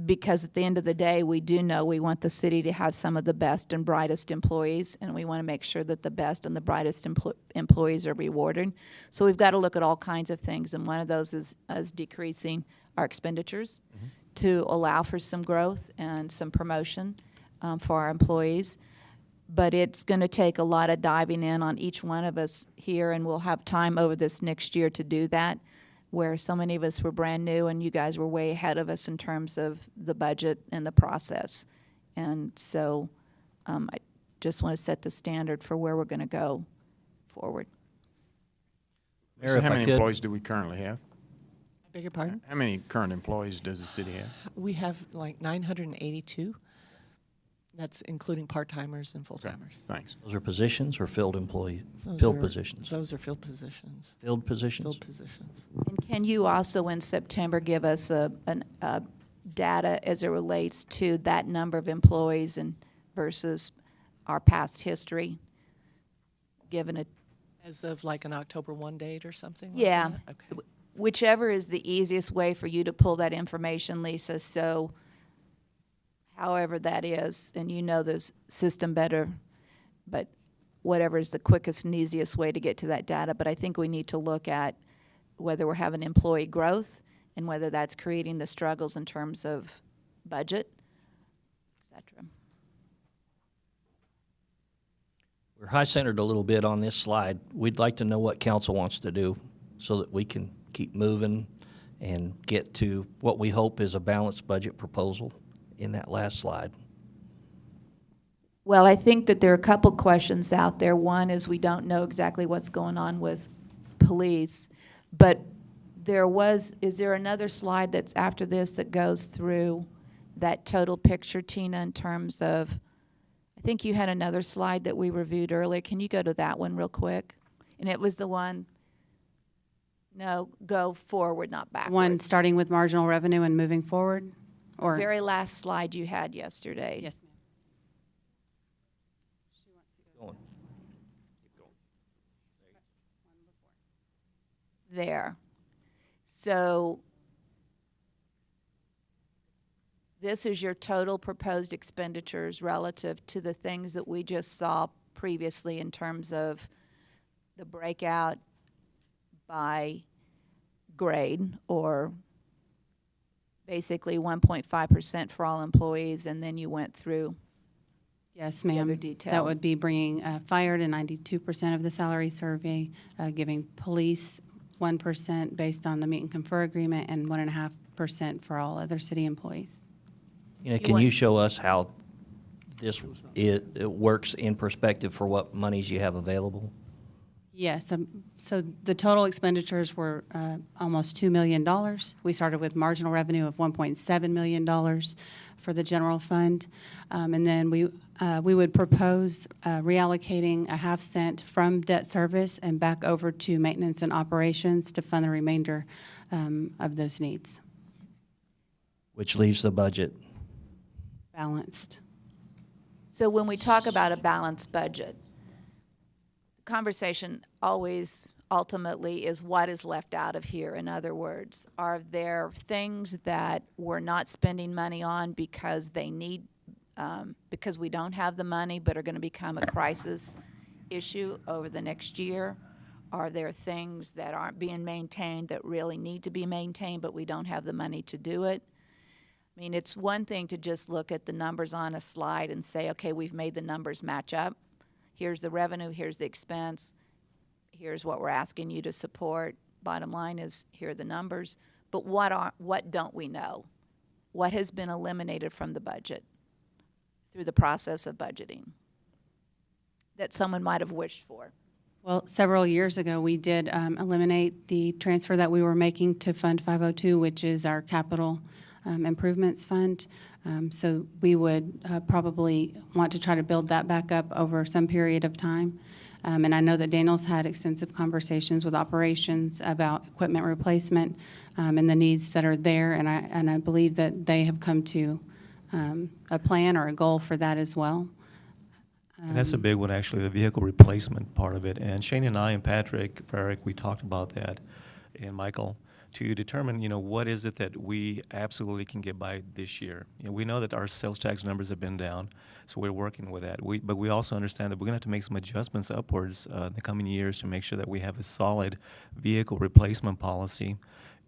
Because at the end of the day, we do know we want the city to have some of the best and brightest employees, and we want to make sure that the best and the brightest employees are rewarded. So we've got to look at all kinds of things, and one of those is decreasing our expenditures to allow for some growth and some promotion for our employees. But it's going to take a lot of diving in on each one of us here, and we'll have time over this next year to do that, where so many of us were brand new and you guys were way ahead of us in terms of the budget and the process. And so I just want to set the standard for where we're going to go forward. So Mayor, how if I many could- employees do we currently have? I beg your pardon? How many current employees does the city have? We have like 982. That's including part-timers and Okay, full-timers. thanks. Those are positions or filled employee, Those filled are- positions? Those are filled positions. Filled positions? Filled positions. And can you also in September give us a data as it relates to that number of employees and versus our past history, given a As of like an October 1 date or something like Yeah. that? Okay. Whichever is the easiest way for you to pull that information, Lisa, so however that is, and you know this system better, but whatever is the quickest and easiest way to get to that data. But I think we need to look at whether we're having employee growth and whether that's creating the struggles in terms of budget, et cetera. We're high-centered a little bit on this slide. We'd like to know what council wants to do so that we can keep moving and get to what we hope is a balanced budget proposal in that last slide. Well, I think that there are a couple questions out there. One is we don't know exactly what's going on with police, but is there another slide that's after this that goes through that total picture, Tina, in terms of, I think you had another slide that we reviewed earlier. Can you go to that one real quick? And it was the one, no, go forward, not backwards. One starting with marginal revenue and moving forward, or? Very last slide you had yesterday. Yes, ma'am. Going. There. So this is your total proposed expenditures relative to the things that we just saw previously in terms of the breakout by grade, or basically 1.5% for all employees, and then you went through. Yes, The ma'am. other detail. That would be bringing fire to 92% of the salary survey, giving police 1% based on the meet and confer agreement, and 1.5% for all other city employees. Can you show us how it works in perspective for what monies you have available? Yes, so the total expenditures were almost $2 million. We started with marginal revenue of $1.7 million for the general fund. And then we would propose reallocating a half cent from debt service and back over to maintenance and operations to fund the remainder of those needs. Which leaves the budget. Balanced. So when we talk about a balanced budget, the conversation always ultimately is what is left out of here. In other words, are there things that we're not spending money on because they need, because we don't have the money, but are going to become a crisis issue over the next year? Are there things that aren't being maintained that really need to be maintained, but we don't have the money to do it? I mean, it's one thing to just look at the numbers on a slide and say, okay, we've made the numbers match up. Here's the revenue, here's the expense, here's what we're asking you to support. Bottom line is, here are the numbers. But what don't we know? What has been eliminated from the budget through the process of budgeting that someone might have wished for? Well, several years ago, we did eliminate the transfer that we were making to Fund 502, which is our capital improvements fund. So we would probably want to try to build that back up over some period of time. And I know that Daniel's had extensive conversations with operations about equipment replacement and the needs that are there. And I believe that they have come to a plan or a goal for that as well. And that's a big one, actually, the vehicle replacement part of it. And Shane and I and Patrick, we talked about that, and Michael, to determine, what is it that we absolutely can get by this year. We know that our sales tax numbers have been down, so we're working with that. But we also understand that we're going to have to make some adjustments upwards in the coming years to make sure that we have a solid vehicle replacement policy.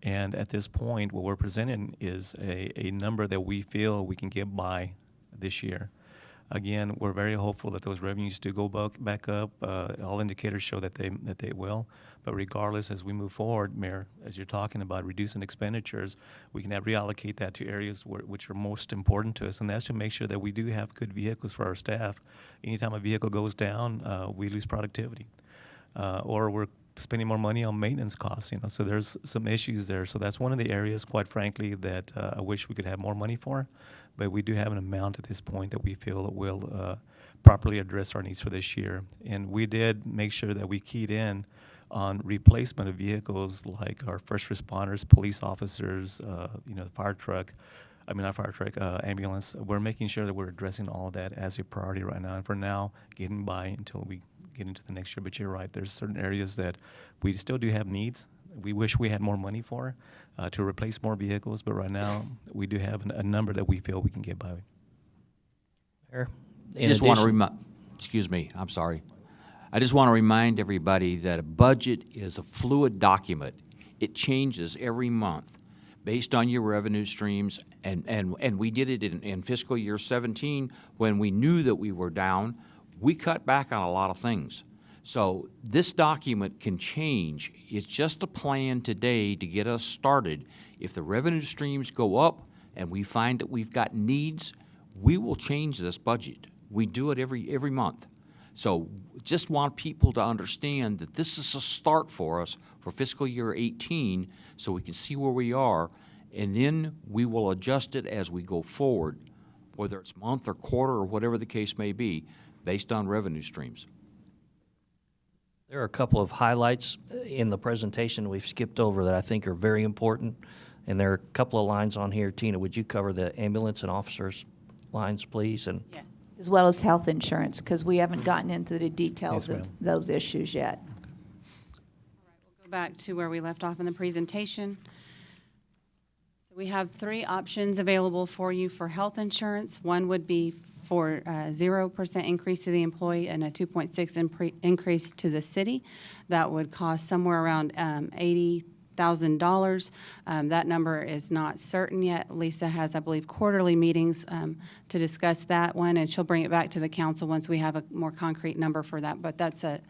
And at this point, what we're presenting is a number that we feel we can get by this year. Again, we're very hopeful that those revenues do go back up. All indicators show that they will. But regardless, as we move forward, Mayor, as you're talking about reducing expenditures, we can reallocate that to areas which are most important to us, and that's to make sure that we do have good vehicles for our staff. Anytime a vehicle goes down, we lose productivity, or we're spending more money on maintenance costs. So there's some issues there. So that's one of the areas, quite frankly, that I wish we could have more money for. But we do have an amount at this point that we feel will properly address our needs for this year. And we did make sure that we keyed in on replacement of vehicles like our first responders, police officers, fire truck, ambulance. We're making sure that we're addressing all of that as a priority right now. And for now, getting by until we get into the next year. But you're right, there's certain areas that we still do have needs. We wish we had more money for to replace more vehicles, but right now we do have a number that we feel we can get by. Mayor? I just want to remind everybody that a budget is a fluid document. It changes every month based on your revenue streams, and we did it in fiscal year 17 when we knew that we were down. We cut back on a lot of things. So this document can change. It's just a plan today to get us started. If the revenue streams go up and we find that we've got needs, we will change this budget. We do it every month. So just want people to understand that this is a start for us for fiscal year 18 so we can see where we are, and then we will adjust it as we go forward, whether it's month or quarter or whatever the case may be, based on revenue streams. There are a couple of highlights in the presentation we've skipped over that I think are very important, and there are a couple of lines on here. Tina, would you cover the ambulance and officers lines, please? And Yes. As well as health insurance, because we haven't gotten into the details Yes, of ma'am. those issues yet. All right, we'll go back to where we left off in the presentation. So we have 3 options available for you for health insurance. One would be for 0% increase to the employee and a 2.6 increase to the city. That would cost somewhere around $80,000. That number is not certain yet. Lisa has, I believe, quarterly meetings to discuss that one, and she'll bring it back to the council once we have a more concrete number for that. But that's a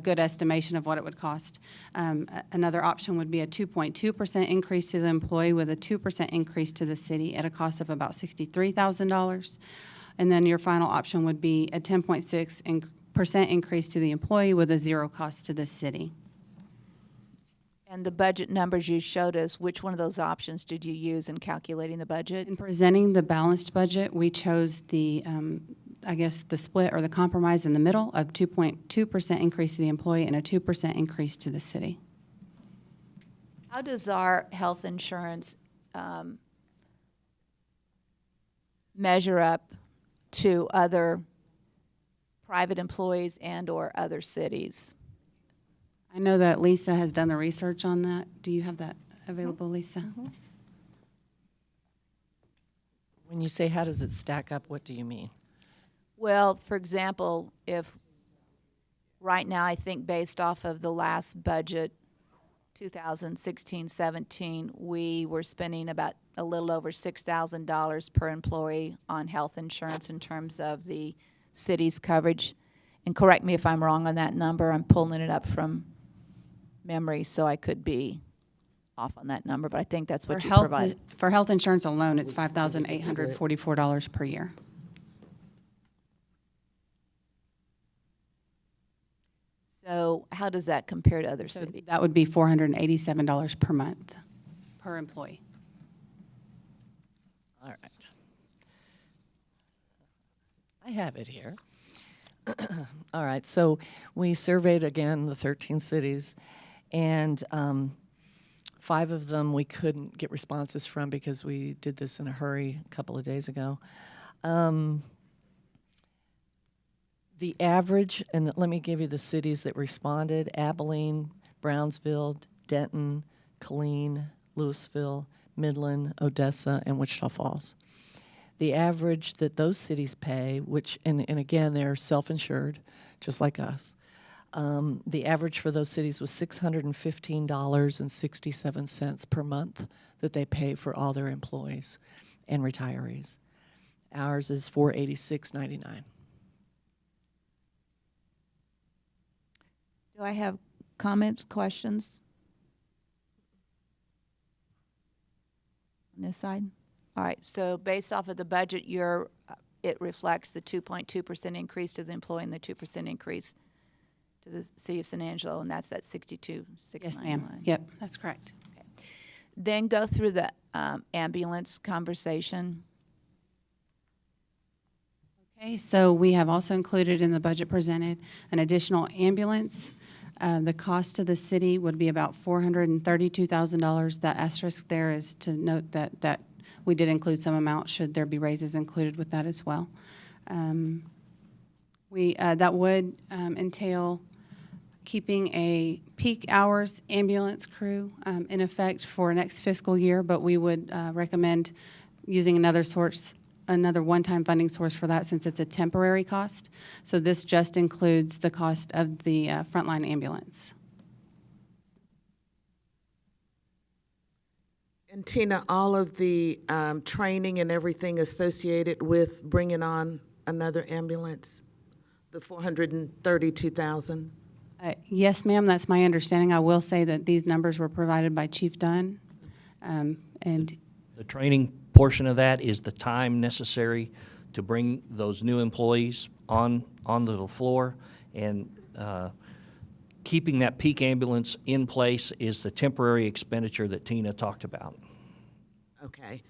good estimation of what it would cost. Another option would be a 2.2% increase to the employee with a 2% increase to the city at a cost of about $63,000. And then your final option would be a 10.6% increase to the employee with a 0 cost to the city. And the budget numbers you showed us, which one of those options did you use in calculating the budget? In presenting the balanced budget, we chose the, I guess, the split or the compromise in the middle of 2.2% increase to the employee and a 2% increase to the city. How does our health insurance measure up to other private employees and/or other cities? I know that Lisa has done the research on that. Do you have that available, Lisa? When you say how does it stack up, what do you mean? Well, for example, if right now I think based off of the last budget, 2016-17, we were spending about a little over $6,000 per employee on health insurance in terms of the city's coverage. And correct me if I'm wrong on that number. I'm pulling it up from memory, so I could be off on that number, but I think that's what you provided. For health insurance alone, it's $5,844 per year. So how does that compare to other So cities? that would be $487 per month per employee. All right. I have it here. All right, so we surveyed again the 13 cities, and 5 of them we couldn't get responses from because we did this in a hurry a couple of days ago. The average, and let me give you the cities that responded: Abilene, Brownsville, Denton, Killeen, Louisville, Midland, Odessa, and Wichita Falls. The average that those cities pay, which, and again, they're self-insured, just like us, the average for those cities was $615.67 per month that they pay for all their employees and retirees. Ours is $486.99. Do I have comments, questions on this side? All right, so based off of the budget, it reflects the 2.2% increase to the employee and the 2% increase to the city of San Angelo, and that's that 62,691. Yes, ma'am. Yep, that's correct. Okay. Then go through the ambulance conversation. Okay, so we have also included in the budget presented an additional ambulance. The cost to the city would be about $432,000. That asterisk there is to note that we did include some amount should there be raises included with that as well. That would entail keeping a peak hours ambulance crew in effect for next fiscal year, but we would recommend using another one-time funding source for that since it's a temporary cost. So this just includes the cost of the frontline ambulance. And Tina, all of the training and everything associated with bringing on another ambulance, the $432,000? Yes, ma'am, that's my understanding. I will say that these numbers were provided by Chief Dunn. And The training portion of that is the time necessary to bring those new employees onto the floor, and keeping that peak ambulance in place is the temporary expenditure that Tina talked about. Okay.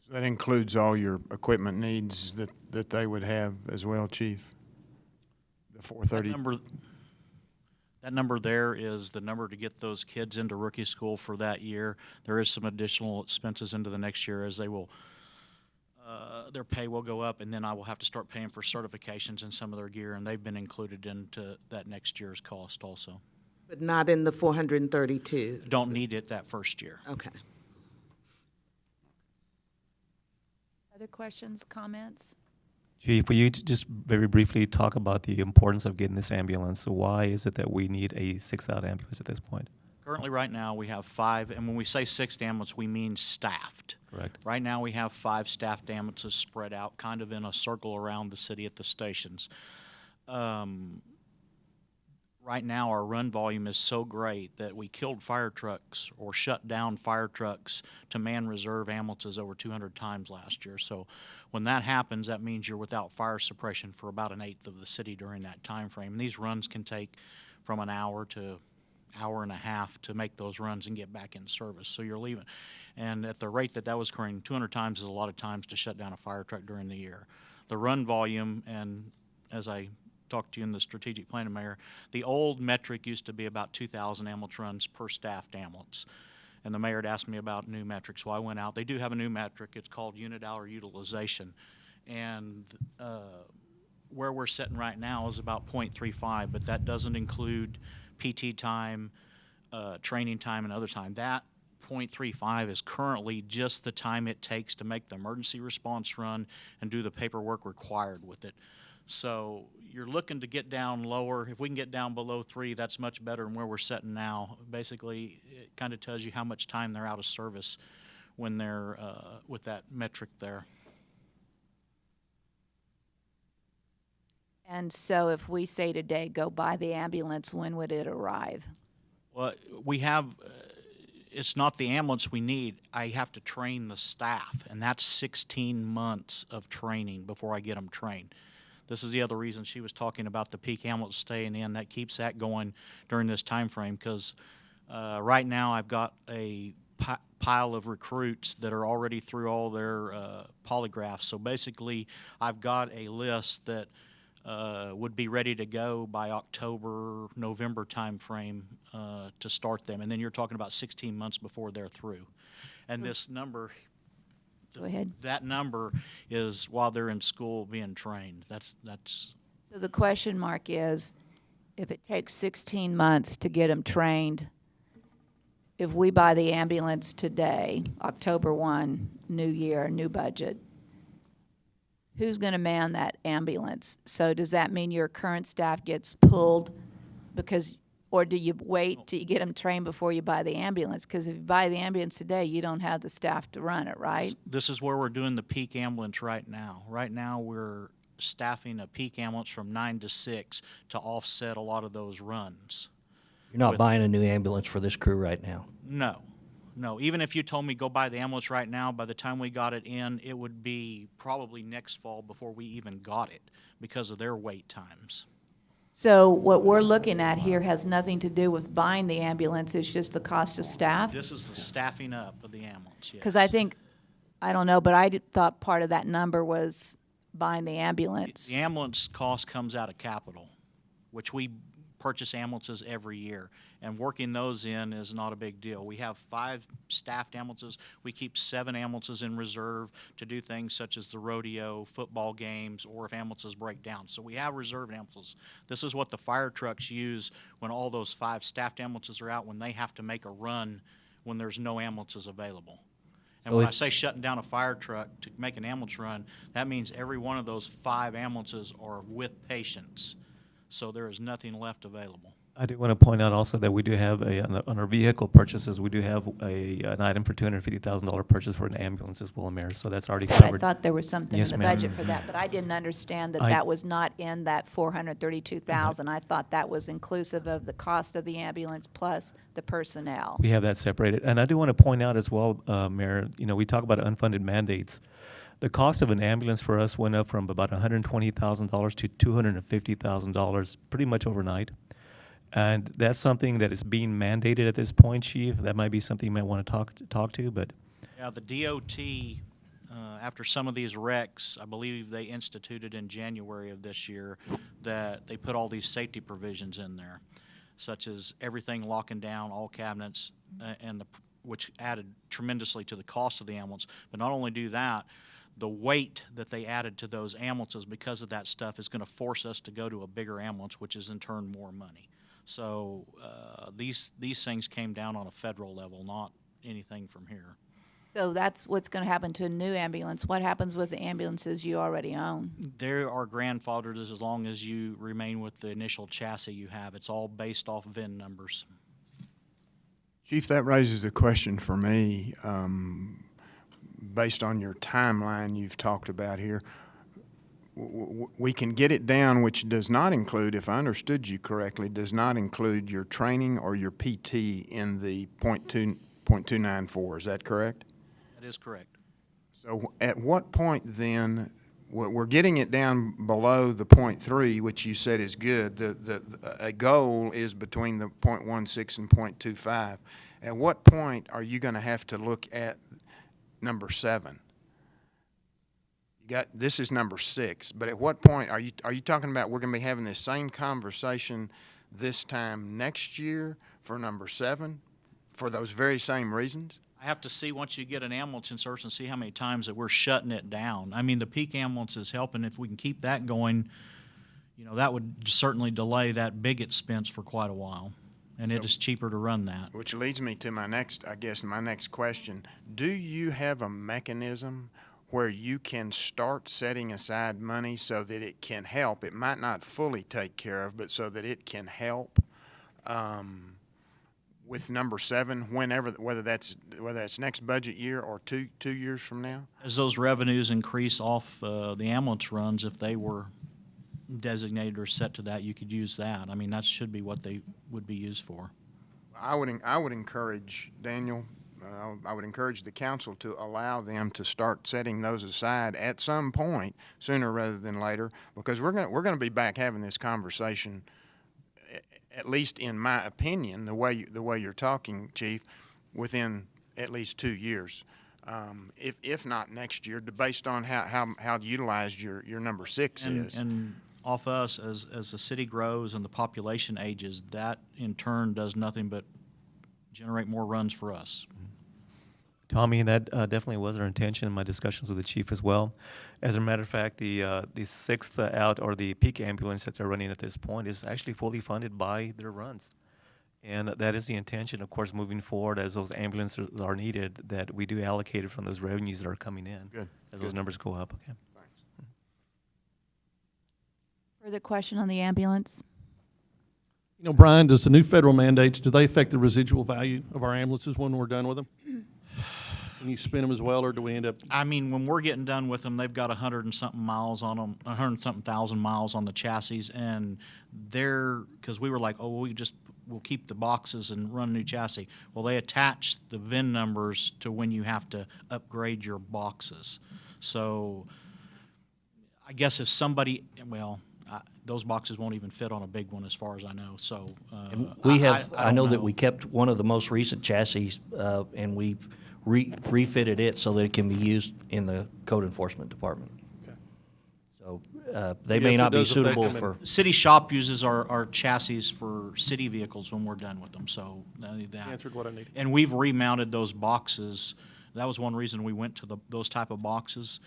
So that includes all your equipment needs that they would have as well, Chief? The 430? That number there is the number to get those kids into rookie school for that year. There is some additional expenses into the next year as they will, their pay will go up, and then I will have to start paying for certifications and some of their gear, and they've been included into that next year's cost also. But not in the 432? Don't need it that first year. Okay. Other questions, comments? Chief, will you just very briefly talk about the importance of getting this ambulance? So why is it that we need a 6 out ambulance at this point? Currently, right now, we have 5, and when we say 6 ambulance, we mean staffed. Correct. Right now, we have 5 staffed ambulances spread out kind of in a circle around the city at the stations. Right now, our run volume is so great that we killed fire trucks or shut down fire trucks to man reserve ambulances over 200 times last year. So when that happens, that means you're without fire suppression for about an eighth of the city during that time frame. And these runs can take from an hour to hour and a half to make those runs and get back in service. So you're leaving. And at the rate that that was occurring, 200 times is a lot of times to shut down a fire truck during the year. The run volume, and as I talked to you in the strategic planning, Mayor, the old metric used to be about 2,000 ambulance runs per staffed ambulance. And the mayor had asked me about new metrics, so I went out. They do have a new metric. It's called unit hour utilization. And where we're sitting right now is about 0.35, but that doesn't include PT time, training time, and other time. That 0.35 is currently just the time it takes to make the emergency response run and do the paperwork required with it. So you're looking to get down lower. If we can get down below 3, that's much better than where we're sitting now. Basically, it kind of tells you how much time they're out of service when they're with that metric there. And so if we say today, go buy the ambulance, when would it arrive? Well, we have, it's not the ambulance we need. I have to train the staff, and that's 16 months of training before I get them trained. This is the other reason she was talking about the peak ambulance staying in. That keeps that going during this time frame, because right now I've got a pile of recruits that are already through all their polygraphs. So basically, I've got a list that would be ready to go by October, November time frame to start them. And then you're talking about 16 months before they're through. And this number, Go ahead. that number is while they're in school being trained. That's. So the question mark is, if it takes 16 months to get them trained, if we buy the ambulance today, October 1, new year, new budget, who's going to man that ambulance? So does that mean your current staff gets pulled because, or do you wait till you get them trained before you buy the ambulance? Because if you buy the ambulance today, you don't have the staff to run it, right? This is where we're doing the peak ambulance right now. Right now, we're staffing a peak ambulance from 9 to 6 to offset a lot of those runs. You're not buying a new ambulance for this crew right now? No. Even if you told me go buy the ambulance right now, by the time we got it in, it would be probably next fall before we even got it because of their wait times. So what we're looking at here has nothing to do with buying the ambulance, it's just the cost of staff? This is the staffing up of the ambulance, yes. Because I think, I don't know, but I thought part of that number was buying the ambulance. The ambulance cost comes out of capital, which we purchase ambulances every year, and working those in is not a big deal. We have 5 staffed ambulances. We keep 7 ambulances in reserve to do things such as the rodeo, football games, or if ambulances break down. So we have reserve ambulances. This is what the fire trucks use when all those 5 staffed ambulances are out, when they have to make a run when there's no ambulances available. And when I say shutting down a fire truck to make an ambulance run, that means every one of those 5 ambulances are with patients. So there is nothing left available. I do want to point out also that we do have on our vehicle purchases, we do have an item for $250,000 purchase for an ambulance as well, Mayor. So that's already That's what covered. I thought there was something in Yes, the ma'am. budget for that, but I didn't understand that that was not in that 432,000. I thought that was inclusive of the cost of the ambulance plus the personnel. We have that separated. And I do want to point out as well, Mayor, we talk about unfunded mandates. The cost of an ambulance for us went up from about $120,000 to $250,000 pretty much overnight. And that's something that is being mandated at this point, Chief. That might be something you might want to talk to, but. Yeah, the DOT, after some of these wrecks, I believe they instituted in January of this year that they put all these safety provisions in there, such as everything locking down, all cabinets, which added tremendously to the cost of the ambulance. But not only do that, the weight that they added to those ambulances because of that stuff is going to force us to go to a bigger ambulance, which is in turn more money. So these things came down on a federal level, not anything from here. So that's what's going to happen to a new ambulance. What happens with the ambulances you already own? They are grandfathered as long as you remain with the initial chassis you have. It's all based off VIN numbers. Chief, that raises a question for me. Based on your timeline you've talked about here, we can get it down, which does not include, if I understood you correctly, does not include your training or your PT in the .294. Is that correct? That is correct. So at what point then, we're getting it down below the .3, which you said is good. A goal is between the .16 and .25. At what point are you going to have to look at number 7? This is number 6, but at what point are you talking about we're going to be having this same conversation this time next year for number 7 for those very same reasons? I have to see once you get an ambulance in service and see how many times that we're shutting it down. I mean, the peak ambulance is helping. If we can keep that going, that would certainly delay that big expense for quite a while. And it is cheaper to run that. Which leads me to my next question. Do you have a mechanism where you can start setting aside money so that it can help? It might not fully take care of, but so that it can help with number 7, whether that's next budget year or two years from now? As those revenues increase off the ambulance runs, if they were designated or set to that, you could use that. I mean, that should be what they would be used for. I would encourage, Daniel, I would encourage the council to allow them to start setting those aside at some point, sooner rather than later, because we're going to be back having this conversation, at least in my opinion, the way you're talking, Chief, within at least 2 years, if not next year, based on how utilized your number 6 is. And off us, as the city grows and the population ages, that in turn does nothing but generate more runs for us. Tommy, that definitely was our intention in my discussions with the chief as well. As a matter of fact, the 6th out, or the peak ambulance that they're running at this point, is actually fully funded by their runs. And that is the intention, of course, moving forward as those ambulances are needed, that we do allocate it from those revenues that are coming in. Good. As those numbers go up. Okay. Further question on the ambulance? Brian, does the new federal mandates, do they affect the residual value of our ambulances when we're done with them? Can you spin them as well, or do we end up? I mean, when we're getting done with them, they've got 100-something miles on them, 100-something thousand miles on the chassis, and because we were like, we'll keep the boxes and run a new chassis. Well, they attach the VIN numbers to when you have to upgrade your boxes. So I guess if somebody, those boxes won't even fit on a big one, as far as I know. So I know that we kept one of the most recent chassis, and we refitted it so that it can be used in the code enforcement department. Okay. So they may not be suitable for. City shop uses our chassis for city vehicles when we're done with them. So that Answered what I needed. And we've remounted those boxes. That was one reason we went to those type of boxes.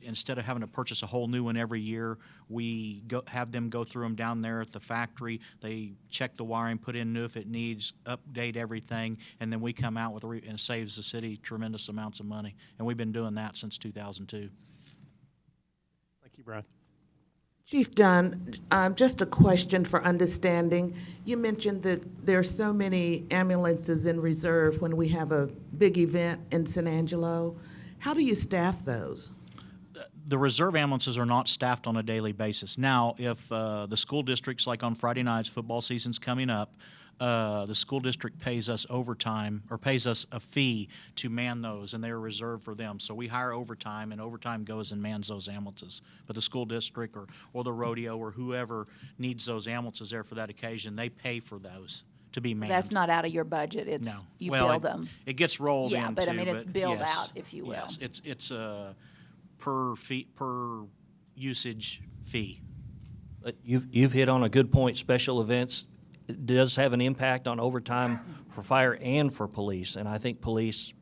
Instead of having to purchase a whole new one every year, we have them go through them down there at the factory. They check the wiring, put in new if it needs, update everything, and then we come out with and it saves the city tremendous amounts of money. And we've been doing that since 2002. Thank you, Brian. Chief Dunn, just a question for understanding. You mentioned that there are so many ambulances in reserve when we have a big event in San Angelo. How do you staff those? The reserve ambulances are not staffed on a daily basis. Now, if the school districts, like on Friday nights, football season's coming up, the school district pays us overtime, or pays us a fee to man those, and they're reserved for them. So we hire overtime, and overtime goes and mans those ambulances. But the school district or the rodeo or whoever needs those ambulances there for that occasion, they pay for those to be manned. That's not out of your budget. It's No. you Well, build them. It gets rolled Yeah, into. but I mean, it's billed yes, out, if you will. Yes, it's a per usage fee. But you've hit on a good point. Special events does have an impact on overtime for fire and for police, and I think police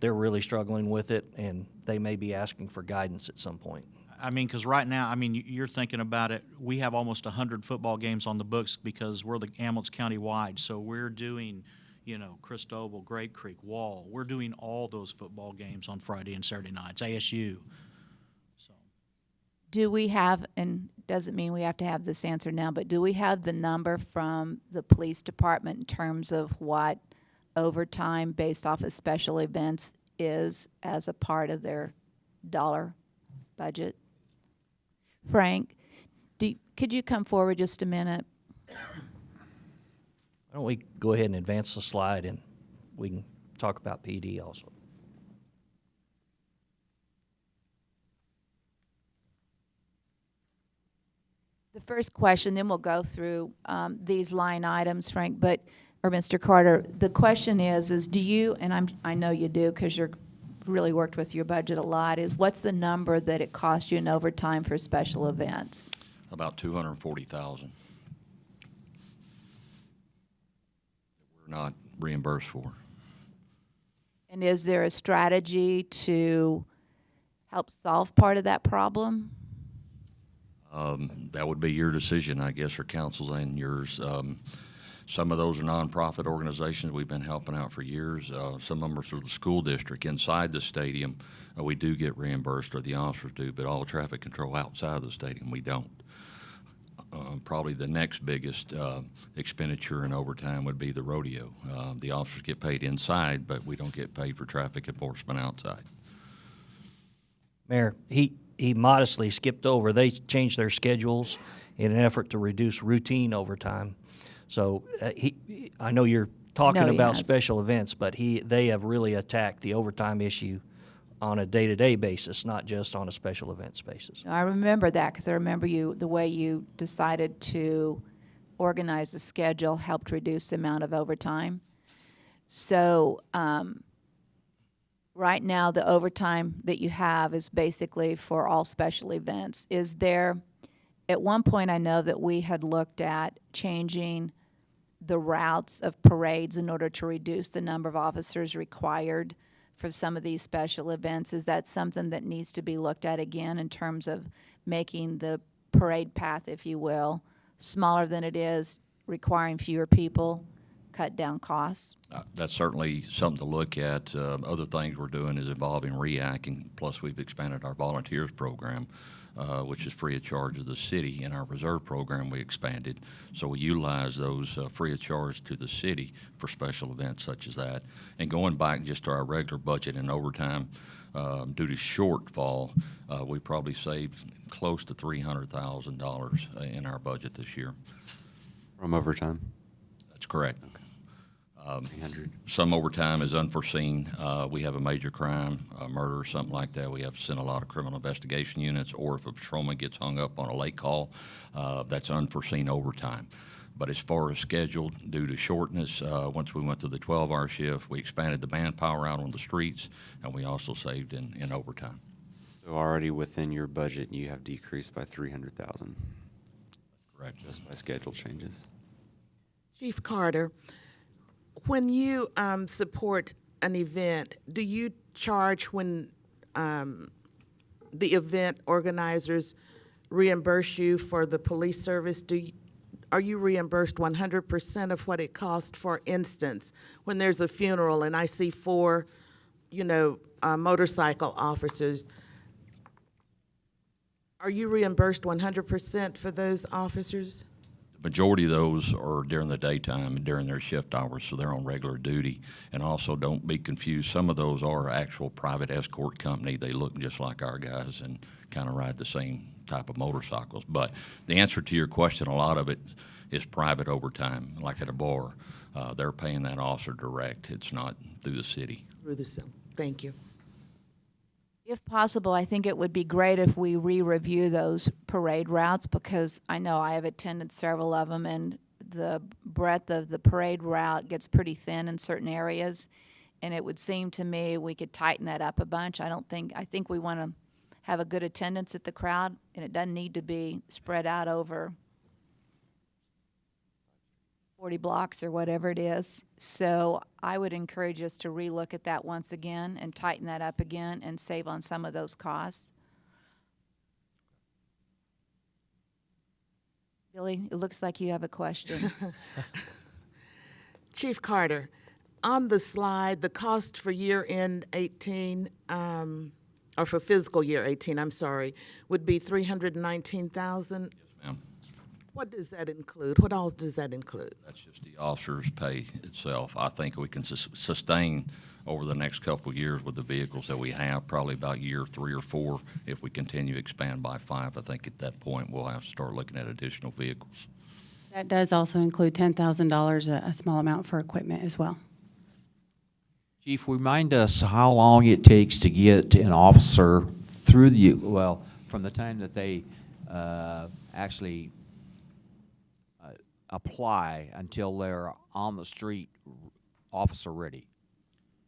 they're really struggling with it, and they may be asking for guidance at some point. I mean, because right now, I mean, you're thinking about it, we have almost 100 football games on the books because we're the ambulance county-wide, so we're doing, you know, Christobel, Great Creek, Wall. We're doing all those football games on Friday and Saturday nights, ASU. So Do we have, and doesn't mean we have to have this answer now, but do we have the number from the police department in terms of what overtime based off of special events is as a part of their dollar budget? Frank, could you come forward just a minute? Why don't we go ahead and advance the slide, and we can talk about PD also. The first question, then we'll go through these line items, Frank, or Mr. Carter. The question is do you, and I know you do because you're really worked with your budget a lot, is what's the number that it costs you in overtime for special events? About 240,000. We're not reimbursed for. And is there a strategy to help solve part of that problem? That would be your decision, I guess, or council's and yours. Some of those are nonprofit organizations we've been helping out for years. Some of them are through the school district. Inside the stadium, we do get reimbursed, or the officers do, but all traffic control outside of the stadium, we don't. Probably the next biggest expenditure in overtime would be the rodeo. The officers get paid inside, but we don't get paid for traffic enforcement outside. Mayor, he modestly skipped over. They changed their schedules in an effort to reduce routine overtime. So I know you're talking No, he about has. special events, but they have really attacked the overtime issue on a day-to-day basis, not just on a special events basis. I remember that because I remember the way you decided to organize the schedule helped reduce the amount of overtime. So right now, the overtime that you have is basically for all special events. Is there, at one point I know that we had looked at changing the routes of parades in order to reduce the number of officers required for some of these special events. Is that something that needs to be looked at again in terms of making the parade path, if you will, smaller than it is, requiring fewer people, cut down costs? That's certainly something to look at. Other things we're doing is involving REACting, plus we've expanded our volunteers program, which is free of charge of the city. In our reserve program, we expanded. So we utilize those free of charge to the city for special events such as that. And going back just to our regular budget and overtime, due to shortfall, we probably saved close to $300,000 in our budget this year. From overtime? That's correct. 300. Some overtime is unforeseen. We have a major crime, a murder or something like that. We have to send a lot of criminal investigation units, or if a patrolman gets hung up on a late call, that's unforeseen overtime. But as far as scheduled, due to shortness, once we went to the 12-hour shift, we expanded the manpower out on the streets, and we also saved in overtime. So already within your budget, you have decreased by 300,000. Correct. Just by schedule changes. Chief Carter, when you support an event, do you charge when the event organizers reimburse you for the police service? Are you reimbursed 100% of what it costs? For instance, when there's a funeral and I see 4, motorcycle officers, are you reimbursed 100% for those officers? Majority of those are during the daytime and during their shift hours, so they're on regular duty. And also, don't be confused, some of those are actual private escort company. They look just like our guys and kind of ride the same type of motorcycles. But the answer to your question, a lot of it is private overtime, like at a bar. They're paying that officer direct. It's not through the city. Through the cell. Thank you. If possible, I think it would be great if we re-review those parade routes, because I know I have attended several of them, and the breadth of the parade route gets pretty thin in certain areas, and it would seem to me we could tighten that up a bunch. I think we want to have a good attendance at the crowd, and it doesn't need to be spread out over 40 blocks or whatever it is. So I would encourage us to relook at that once again and tighten that up again and save on some of those costs. Billy, it looks like you have a question. Chief Carter, On the slide, the cost for year-end 18, or for fiscal year 18, I'm sorry, would be 319,000. Ma'am. What does that include? What all does that include? That's just the officer's pay itself. I think we can sustain over the next couple of years with the vehicles that we have, probably about year 3 or 4. If we continue to expand by 5, I think at that point we'll have to start looking at additional vehicles. That does also include $10,000, a small amount for equipment as well. Chief, remind us how long it takes to get an officer through from the time that they actually apply until they're on the street, officer ready.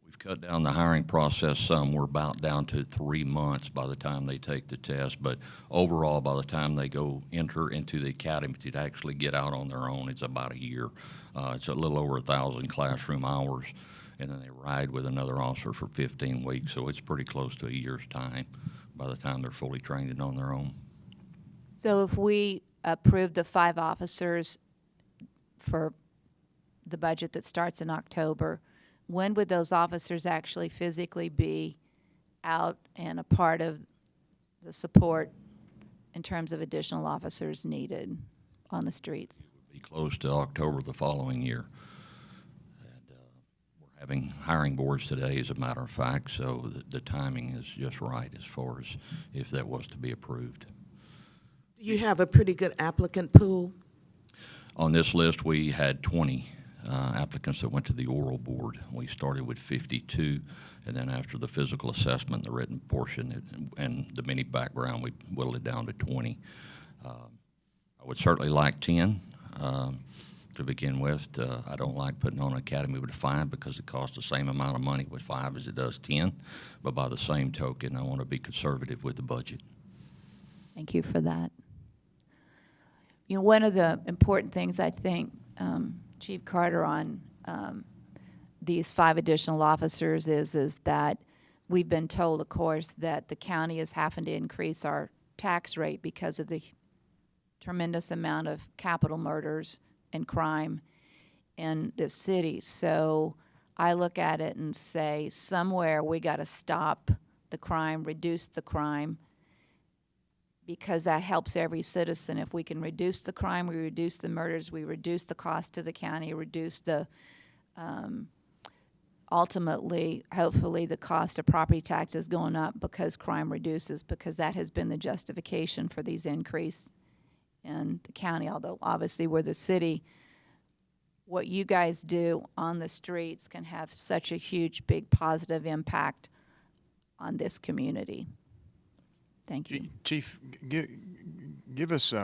We've cut down the hiring process some. We're about down to 3 months by the time they take the test. But overall, by the time they enter into the academy to actually get out on their own, it's about a year. It's a little over 1,000 classroom hours, and then they ride with another officer for 15 weeks. So it's pretty close to a year's time by the time they're fully trained and on their own. So if we approve the 5 officers for the budget that starts in October, when would those officers actually physically be out and a part of the support in terms of additional officers needed on the streets? It would be close to October the following year. And we're having hiring boards today, as a matter of fact, so the timing is just right as far as if that was to be approved. Do you have a pretty good applicant pool? On this list, we had 20 applicants that went to the oral board. We started with 52, and then after the physical assessment, the written portion, and the mini background, we whittled it down to 20. I would certainly like 10 to begin with. I don't like putting on an academy with 5 because it costs the same amount of money with 5 as it does 10. But by the same token, I want to be conservative with the budget. Thank you for that. You know, one of the important things I think, Chief Carter, on these 5 additional officers is that we've been told, of course, that the county is having to increase our tax rate because of the tremendous amount of capital murders and crime in the city. So I look at it and say, somewhere we got to stop the crime, reduce the crime, because that helps every citizen. If we can reduce the crime, we reduce the murders, we reduce the cost to the county, reduce the, ultimately, hopefully, the cost of property taxes going up because crime reduces, because that has been the justification for these increase in the county, although obviously we're the city. What you guys do on the streets can have such a huge, big positive impact on this community. Thank you. Chief, give us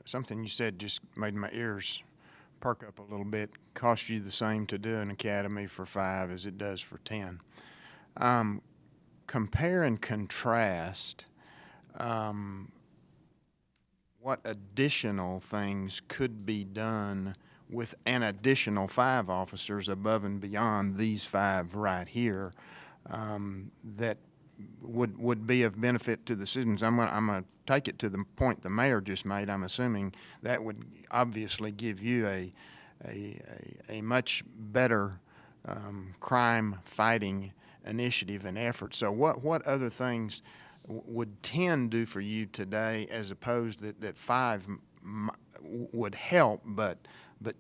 something you said just made my ears perk up a little bit. Costs you the same to do an academy for 5 as it does for 10. Compare and contrast what additional things could be done with an additional 5 officers above and beyond these 5 right here that would be of benefit to the citizens. I'm going to take it to the point the mayor just made. I'm assuming that would obviously give you a much better crime fighting initiative and effort. So what other things would 10 do for you today, as opposed that 5 would help, but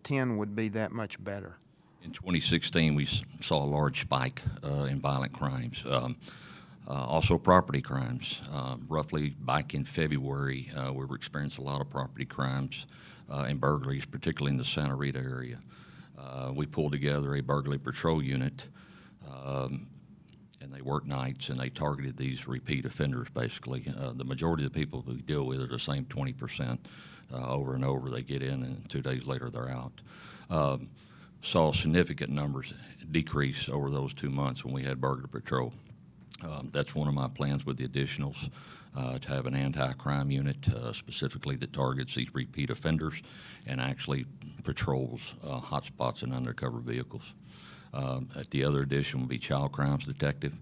10 would be that much better? In 2016, we saw a large spike in violent crimes. Also property crimes. Roughly back in February, we were experiencing a lot of property crimes and burglaries, particularly in the Santa Rita area. We pulled together a burglary patrol unit, and they worked nights, and they targeted these repeat offenders, basically. The majority of the people we deal with are the same 20% over and over. They get in, and 2 days later they're out. Saw significant numbers decrease over those 2 months when we had burglary patrol. That's one of my plans with the additionals, to have an anti-crime unit specifically that targets these repeat offenders and actually patrols hot spots in undercover vehicles. At the other addition would be child crimes detective.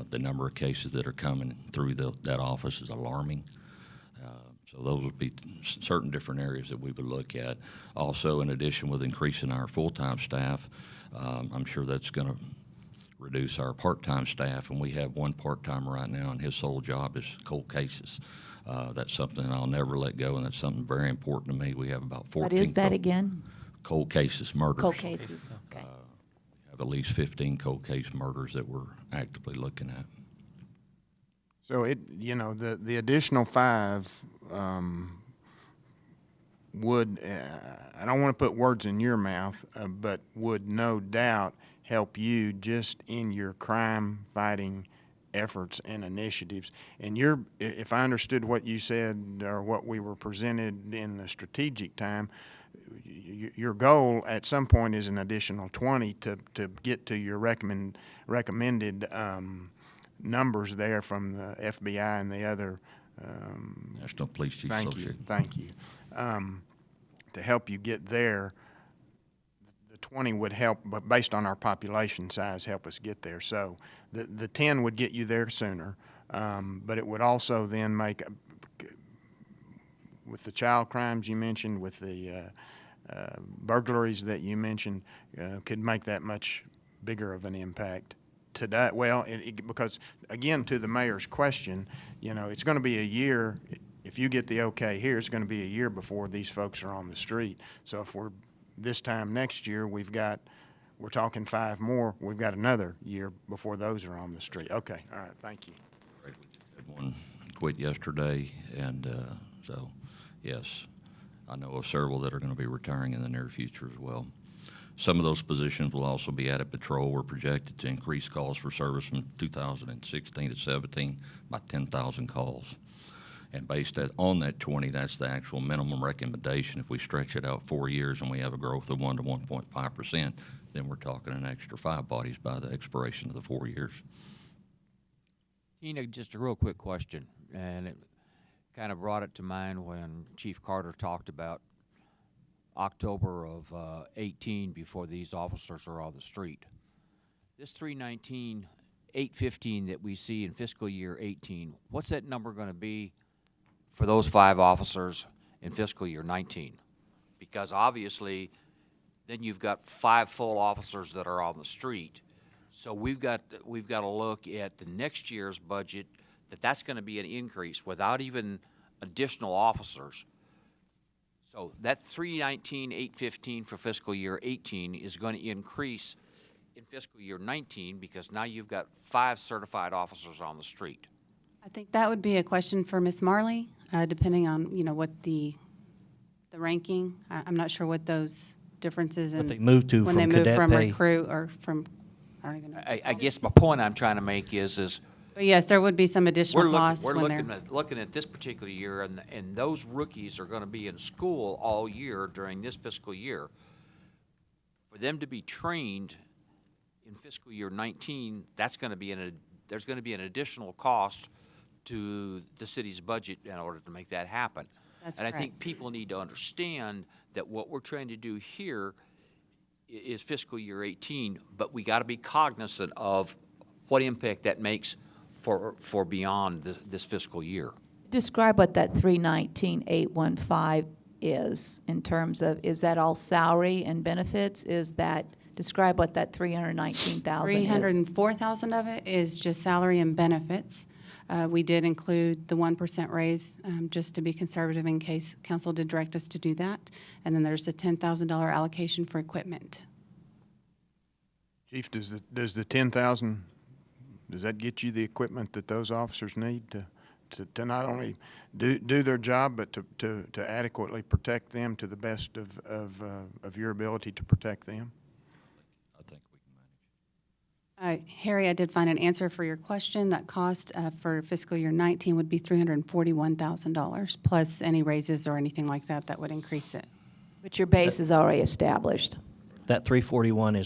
The number of cases that are coming through that office is alarming. So those would be certain different areas that we would look at. Also, in addition, with increasing our full-time staff, I'm sure that's going to reduce our part-time staff, and we have one part-timer right now, and his sole job is cold cases. That's something I'll never let go, and that's something very important to me. We have about 14 What is that again? cold cases, murders. Cold cases, okay. We have at least 15 cold case murders that we're actively looking at. So the additional 5 would, I don't want to put words in your mouth, but would no doubt help you just in your crime fighting efforts and initiatives. And if I understood what you said or what we were presented in the strategic time, your goal at some point is an additional 20 to get to your recommended numbers there from the FBI and the other National Police Chiefs Association. Thank you. To help you get there, the 20 would help, but based on our population size, help us get there. So the 10 would get you there sooner, but it would also then make, with the child crimes you mentioned, with the burglaries that you mentioned, could make that much bigger of an impact today. Well, because again, to the mayor's question, it's going to be a year. If you get the okay here, it's going to be a year before these folks are on the street. So if we're this time next year, we're talking 5 more. We've got another year before those are on the street. Okay, all right, thank you. Had one quit yesterday, and so yes, I know of several that are going to be retiring in the near future as well. Some of those positions will also be added patrol. We're projected to increase calls for service from 2016 to 17 by 10,000 calls. And based on that 20, that's the actual minimum recommendation. If we stretch it out 4 years and we have a growth of 1 to 1.5%, then we're talking an extra 5 bodies by the expiration of the 4 years. Tina, just a real quick question, and it kind of brought it to mind when Chief Carter talked about October of 18 before these officers are on the street. This 319, 815 that we see in fiscal year 18, what's that number going to be for those 5 officers in fiscal year 19? Because obviously, then you've got 5 full officers that are on the street. So we've got to look at the next year's budget, that's going to be an increase without even additional officers. So that 319, 815 for fiscal year 18 is going to increase in fiscal year 19 because now you've got 5 certified officers on the street. I think that would be a question for Ms. Marley, depending on, what the ranking. I'm not sure what those differences in. What they move to when from they move cadet from pay. recruit or from, I don't even know. I guess my point I'm trying to make is But yes, there would be some additional costs we're when they're. looking at this particular year, and those rookies are going to be in school all year during this fiscal year. For them to be trained in fiscal year 19, that's going to be there's going to be an additional cost to the city's budget in order to make that happen. That's and correct. I think people need to understand that what we're trying to do here is fiscal year 18, but we got to be cognizant of what impact that makes for beyond this fiscal year. Describe what that 319,815 is in terms of, is that all salary and benefits? Describe what that 319,000 is. 304,000 of it is just salary and benefits. We did include the 1% raise, just to be conservative in case council did direct us to do that. And then there's a $10,000 allocation for equipment. Chief, does the 10,000, does that get you the equipment that those officers need to not only do their job, but to adequately protect them to the best of your ability to protect them? I think we can manage. Harry, I did find an answer for your question. That cost for fiscal year 19 would be $341,000 plus any raises or anything like that that would increase it. But your base is already established. That 341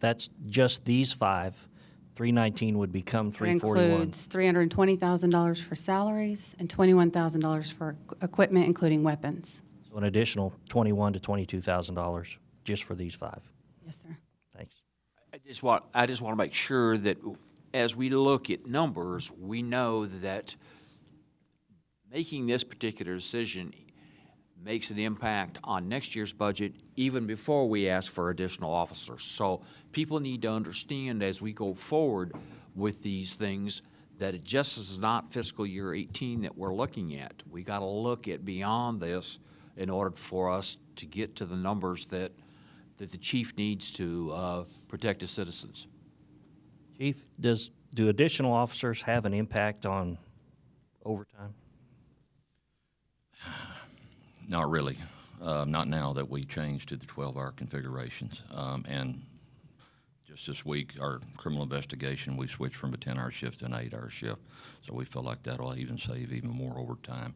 that's just these 5. 319 would become It 341. includes $320,000 for salaries and $21,000 for equipment, including weapons. So an additional $21,000 to $22,000 just for these 5. Yes, sir. Thanks. I just want to make sure that as we look at numbers, we know that making this particular decision makes an impact on next year's budget even before we ask for additional officers. So people need to understand as we go forward with these things that it just is not fiscal year 18 that we're looking at. We got to look at beyond this in order for us to get to the numbers that the chief needs to protect his citizens. Chief, do additional officers have an impact on overtime? Not really. Not now that we changed to the 12-hour configurations. And just this week, our criminal investigation, we switched from a 10-hour shift to an 8-hour shift. So we feel like that'll even save even more overtime.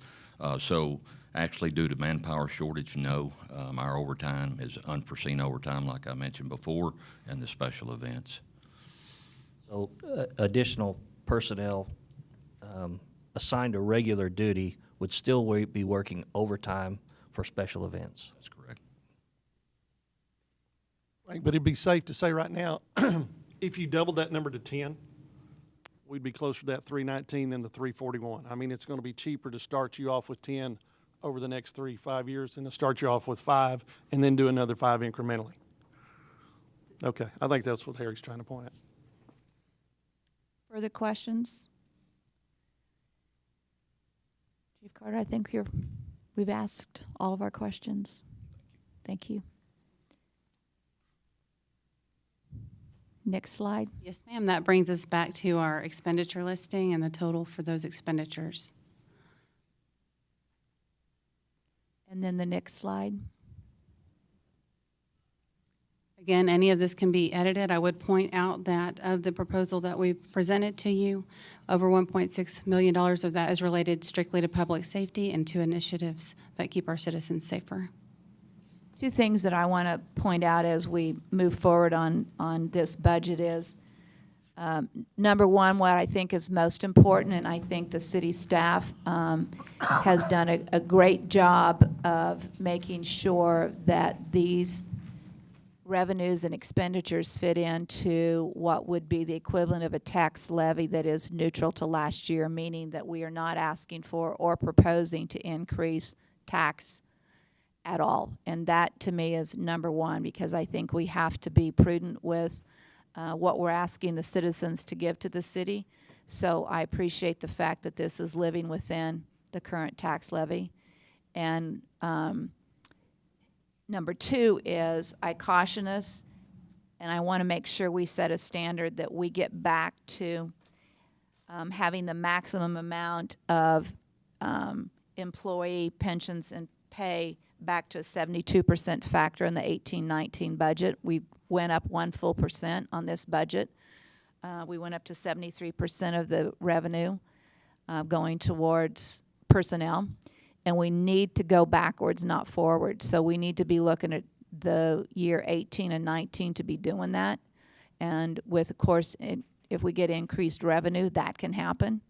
So actually, due to manpower shortage, no. Our overtime is unforeseen overtime, like I mentioned before, and the special events. So additional personnel assigned to regular duty would still be working overtime for special events. That's correct. Right, but it'd be safe to say right now, if you doubled that number to 10, we'd be closer to that 319 than the 341. I mean, it's going to be cheaper to start you off with 10 over the next 3-5 years than to start you off with 5 and then do another 5 incrementally. Okay, I think that's what Harry's trying to point out. Further questions? Chief Carter, I think we've asked all of our questions. Thank you. Next slide. Yes, ma'am. That brings us back to our expenditure listing and the total for those expenditures. And then the next slide. Again, any of this can be edited. I would point out that of the proposal that we've presented to you, over $1.6 million of that is related strictly to public safety and to initiatives that keep our citizens safer. Two things that I want to point out as we move forward on this budget is, number one, what I think is most important, and I think the city staff has done a great job of making sure that these revenues and expenditures fit into what would be the equivalent of a tax levy that is neutral to last year, meaning that we are not asking for or proposing to increase tax at all. And that, to me, is number one, because I think we have to be prudent with what we're asking the citizens to give to the city. So I appreciate the fact that this is living within the current tax levy. And number two is I caution us, and I want to make sure we set a standard that we get back to having the maximum amount of employee pensions and pay back to a 72% factor in the 18-19 budget. We went up 1 full percent on this budget. We went up to 73% of the revenue going towards personnel. And we need to go backwards, not forward. So we need to be looking at the year 18 and 19 to be doing that. And with, of course, if we get increased revenue, that can happen.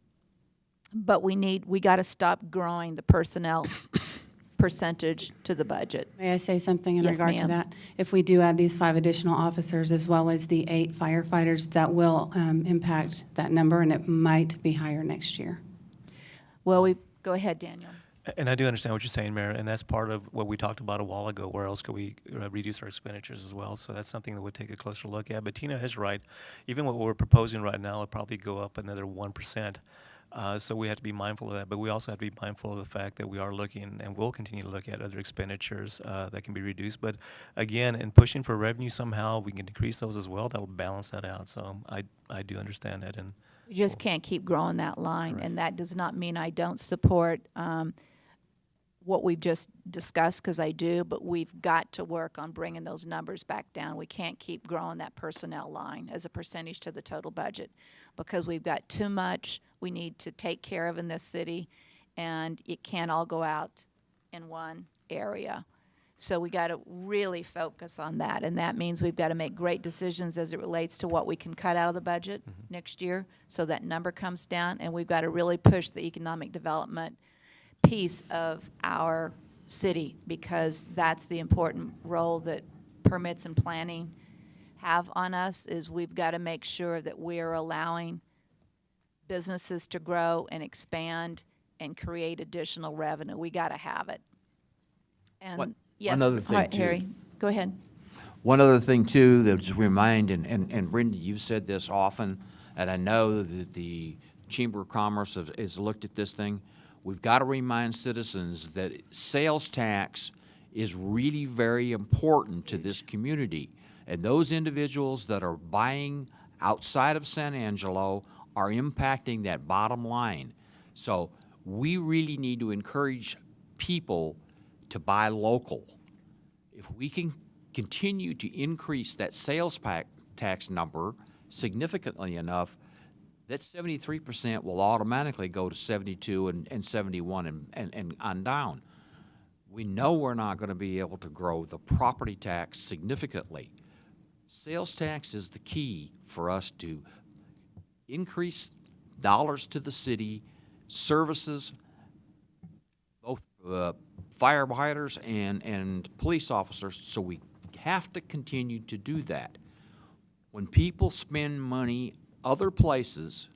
But we got to stop growing the personnel percentage to the budget. May I say something in Yes, regard to ma'am. that? If we do add these 5 additional officers as well as the 8 firefighters, that will impact that number, and it might be higher next year. Well, go ahead, Daniel. And I do understand what you're saying, Mayor, and that's part of what we talked about a while ago. Where else could we reduce our expenditures as well? So that's something that we'll take a closer look at. But Tina is right. Even what we're proposing right now will probably go up another 1%. So we have to be mindful of that. But we also have to be mindful of the fact that we are looking and will continue to look at other expenditures that can be reduced. But again, in pushing for revenue somehow, we can decrease those as well. That will balance that out. So I do understand that. And We just can't keep growing that line. Correct. And that does not mean I don't support what we've just discussed, because I do, but we've got to work on bringing those numbers back down. We can't keep growing that personnel line as a percentage to the total budget, because we've got too much we need to take care of in this city, and it can't all go out in one area. So we got to really focus on that, and that means we've got to make great decisions as it relates to what we can cut out of the budget next year, so that number comes down, and we've got to really push the economic development piece of our city, because that's the important role that permits and planning have on us. Is we've got to make sure that we're allowing businesses to grow and expand and create additional revenue. We got to have it. And One yes, other thing, all right, too. Harry, go ahead. One other thing, too, that just remind, and Brenda, you've said this often, and I know that the Chamber of Commerce has looked at this thing. We've got to remind citizens that sales tax is really very important to this community. And those individuals that are buying outside of San Angelo are impacting that bottom line. So we really need to encourage people to buy local. If we can continue to increase that sales tax number significantly enough, that 73% will automatically go to 72 and 71 and on down. We know we're not going to be able to grow the property tax significantly. Sales tax is the key for us to increase dollars to the city, services, both firefighters and police officers, so we have to continue to do that. When people spend money other places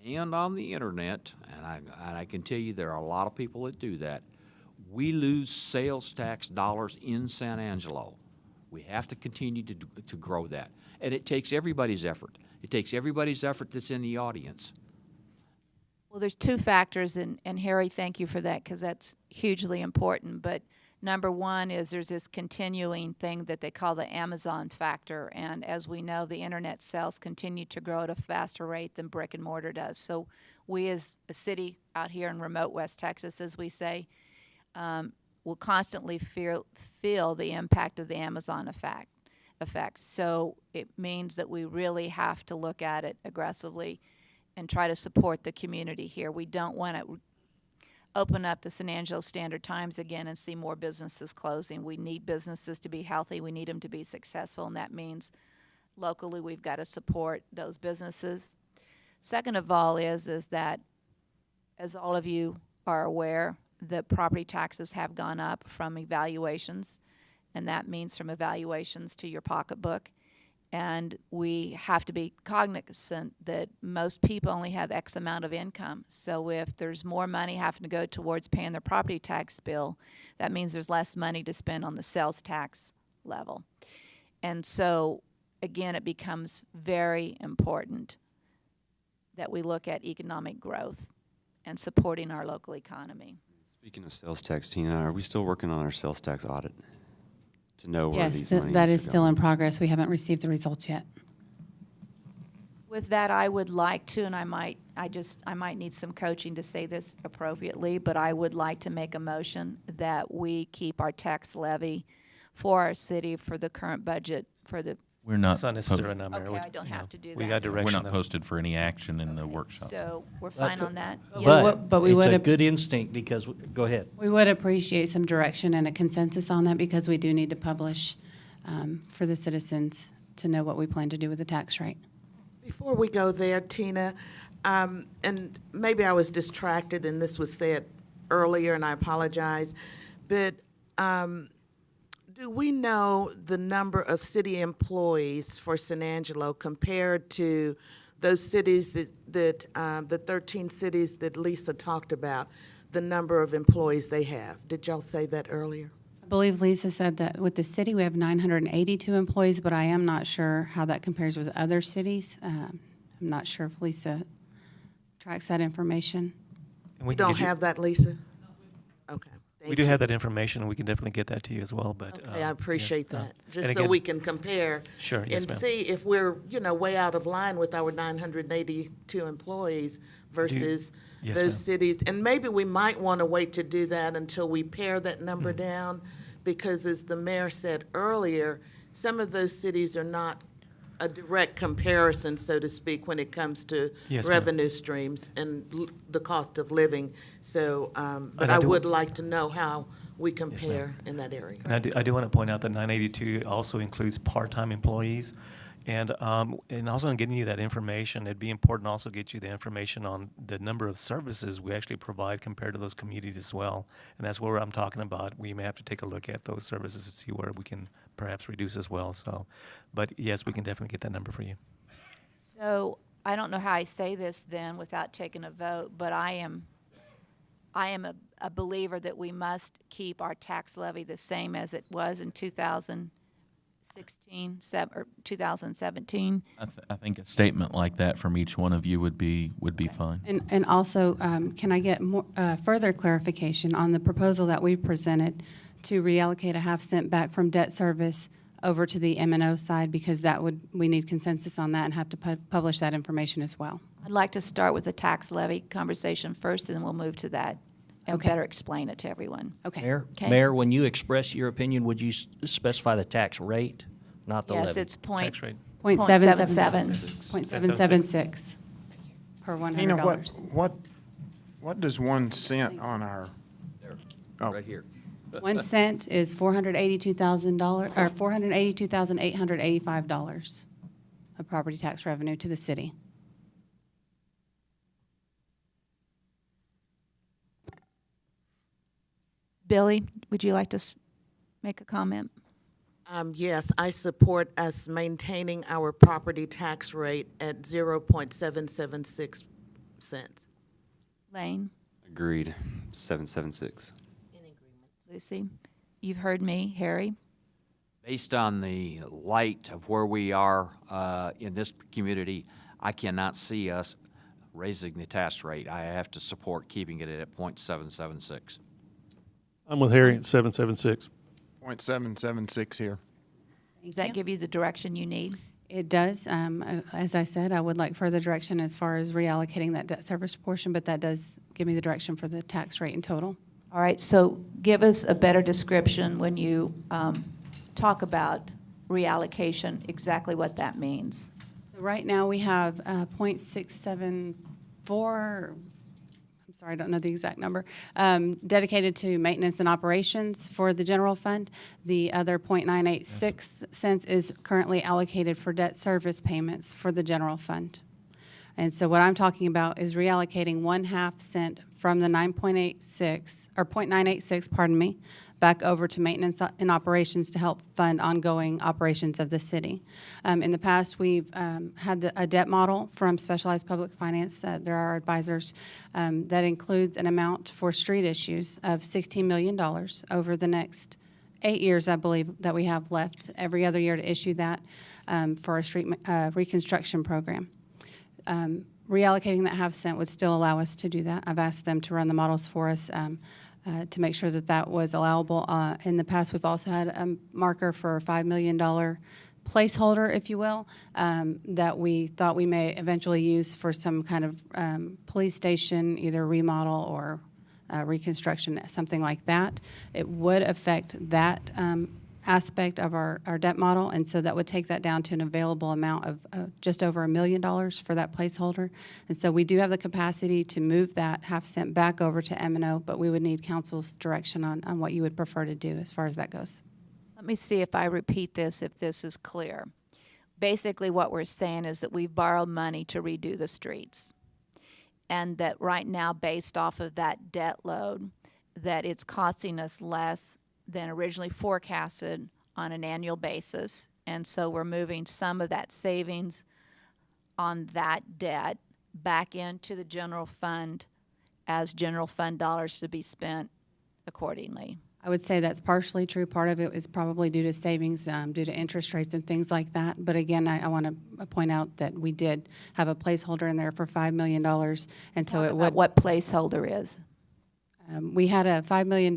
and on the internet, and I can tell you there are a lot of people that do that, we lose sales tax dollars in San Angelo. We have to continue to grow that. And it takes everybody's effort. It takes everybody's effort that's in the audience. Well, there's two factors, and Harry, thank you for that, because that's hugely important. But number one is there's this continuing thing that they call the Amazon factor, and as we know, the internet sales continue to grow at a faster rate than brick and mortar does. So we as a city out here in remote West Texas, as we say, will constantly feel the impact of the Amazon effect. So it means that we really have to look at it aggressively and try to support the community here. We don't want to open up the San Angelo Standard Times again and see more businesses closing. We need businesses to be healthy. We need them to be successful, and that means locally we've got to support those businesses. Second of all is that, as all of you are aware, the property taxes have gone up from evaluations, and that means from evaluations to your pocketbook. And we have to be cognizant that most people only have X amount of income. So if there's more money having to go towards paying their property tax bill, that means there's less money to spend on the sales tax level. And so, again, it becomes very important that we look at economic growth and supporting our local economy. Speaking of sales tax, Tina, are we still working on our sales tax audit to know where these Yes, monies that are is still going? in progress. We haven't received the results yet. With that, I would like to, and I might need some coaching to say this appropriately, but I would like to make a motion that we keep our tax levy for our city for the current budget for the. We're not. It's not necessary now, Mayor. Okay, I don't have to do We that. got direction. We're not posted for any action in the workshop. So we're fine on that? But we it's would a have- good instinct because, go ahead. We would appreciate some direction and a consensus on that because we do need to publish for the citizens to know what we plan to do with the tax rate. Before we go there, Tina, and maybe I was distracted and this was said earlier and I apologize, but do we know the number of city employees for San Angelo compared to those cities that the 13 cities that Lisa talked about, the number of employees they have? Did y'all say that earlier? I believe Lisa said that with the city, we have 982 employees, but I am not sure how that compares with other cities. I'm not sure if Lisa tracks that information. And we You can don't get you- have that, Lisa? Okay. We do have that information, and we can definitely get that to you as well, but. Okay, I appreciate yes, that, and just so again- we can compare. Sure, yes, and ma'am. see if we're, way out of line with our 982 employees versus Yes, those ma'am. cities. And maybe we might want to wait to do that until we pare that number Mm-hmm. down, because as the mayor said earlier, some of those cities are not a direct comparison, so to speak, when it comes to Yes, ma'am. revenue streams and the cost of living. So, but And I I do- would like to know how we compare in that area. And I do want to point out that 982 also includes part-time employees. And also in getting you that information, it'd be important to also get you the information on the number of services we actually provide compared to those communities as well. And that's where I'm talking about. We may have to take a look at those services to see where we can perhaps reduce as well. So, but yes, we can definitely get that number for you. So I don't know how I say this then without taking a vote, but I am I am a believer that we must keep our tax levy the same as it was in 2016, or 2017. I think a statement like that from each one of you would be fine. And also, can I get more, further clarification on the proposal that we presented to reallocate a half cent back from debt service over to the M&O side, because we need consensus on that and have to publish that information as well. I'd like to start with the tax levy conversation first, and then we'll move to that and Okay. better explain it to everyone. Okay. Okay. Mayor, when you express your opinion, would you specify the tax rate, not the levy? Yes, it's Tax rate. 0.776 per Tina, $100. what does 1 cent on our, oh. Right here. 1 cent is $482,000, or $482,885 of property tax revenue to the city. Billy, would you like to make a comment? Yes, I support us maintaining our property tax rate at 0.776 cents. Lane, Agreed. 776. Lucy, you've heard me. Harry? Based on the light of where we are in this community, I cannot see us raising the tax rate. I have to support keeping it at 0.776. I'm with Harry at 776. 0.776 here. Does that give you the direction you need? It does. As I said, I would like further direction as far as reallocating that debt service portion, but that does give me the direction for the tax rate in total. All right, so give us a better description when you talk about reallocation, exactly what that means. So right now, we have .674, I'm sorry, I don't know the exact number, dedicated to maintenance and operations for the general fund. The other .986 cents is currently allocated for debt service payments for the general fund. And so what I'm talking about is reallocating 1/2 cent from the 9.86, or .986, pardon me, back over to maintenance and operations to help fund ongoing operations of the city. In the past, we've had a debt model from Specialized Public Finance. They're our advisors. That includes an amount for street issues of $16 million over the next 8 years, I believe, that we have left every other year to issue that for a street reconstruction program. Reallocating that half cent would still allow us to do that. I've asked them to run the models for us to make sure that that was allowable. In the past, we've also had a marker for a $5 million placeholder, if you will, that we thought we may eventually use for some kind of police station, either remodel or reconstruction, something like that. It would affect that aspect of our debt model, and so that would take that down to an available amount of just over $1 million for that placeholder. And so we do have the capacity to move that half cent back over to M&O, but we would need council's direction on what you would prefer to do as far as that goes. Let me see if I repeat this, if this is clear. Basically, what we're saying is that we've borrowed money to redo the streets, and that right now, based off of that debt load, that it's costing us less than originally forecasted on an annual basis. And so we're moving some of that savings on that debt back into the general fund as general fund dollars to be spent accordingly. I would say that's partially true. Part of it is probably due to savings, due to interest rates and things like that. But again, I want to point out that we did have a placeholder in there for $5 million. And so it would. What placeholder is? We had a $5 million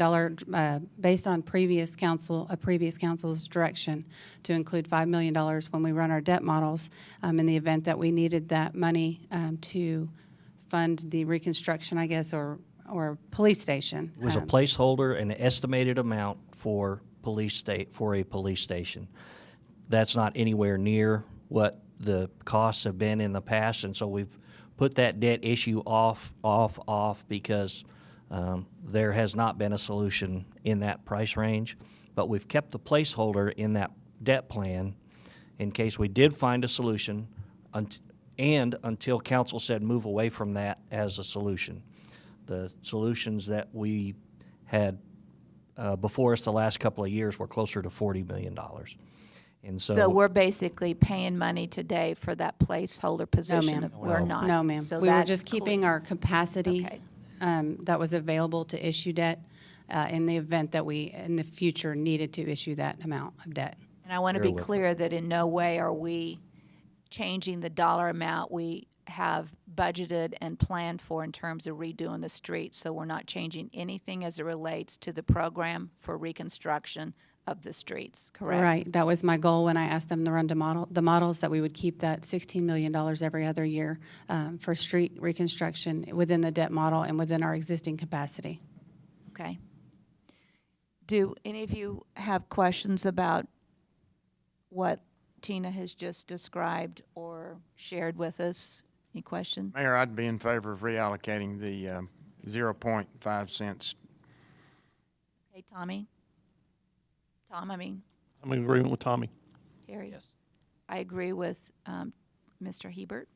based on previous council's direction to include $5 million when we run our debt models in the event that we needed that money to fund the reconstruction, I guess, or police station. It was a placeholder, an estimated amount for a police station. That's not anywhere near what the costs have been in the past, and so we've put that debt issue off because there has not been a solution in that price range, but we've kept the placeholder in that debt plan in case we did find a solution and until council said move away from that as a solution. The solutions that we had before us the last couple of years were closer to $40 million. And so we're basically paying money today for that placeholder position. No, ma'am. We're not. No, ma'am. So we were that's just keeping our capacity. Okay. that was available to issue debt in the event that we, in the future, needed to issue that amount of debt. And I want to Bear be with clear that in no way are we changing the dollar amount we have budgeted and planned for in terms of redoing the streets. So we're not changing anything as it relates to the program for reconstruction of the streets, correct? Right, that was my goal when I asked them to run the models, that we would keep that $16 million every other year for street reconstruction within the debt model and within our existing capacity. Okay. Do any of you have questions about what Tina has just described or shared with us? Any question? Mayor, I'd be in favor of reallocating the 0.5 cents. Okay, Tommy? Tom, I mean, I'm in agreement with Tommy. Terry? Yes. I agree with Mr. Hebert.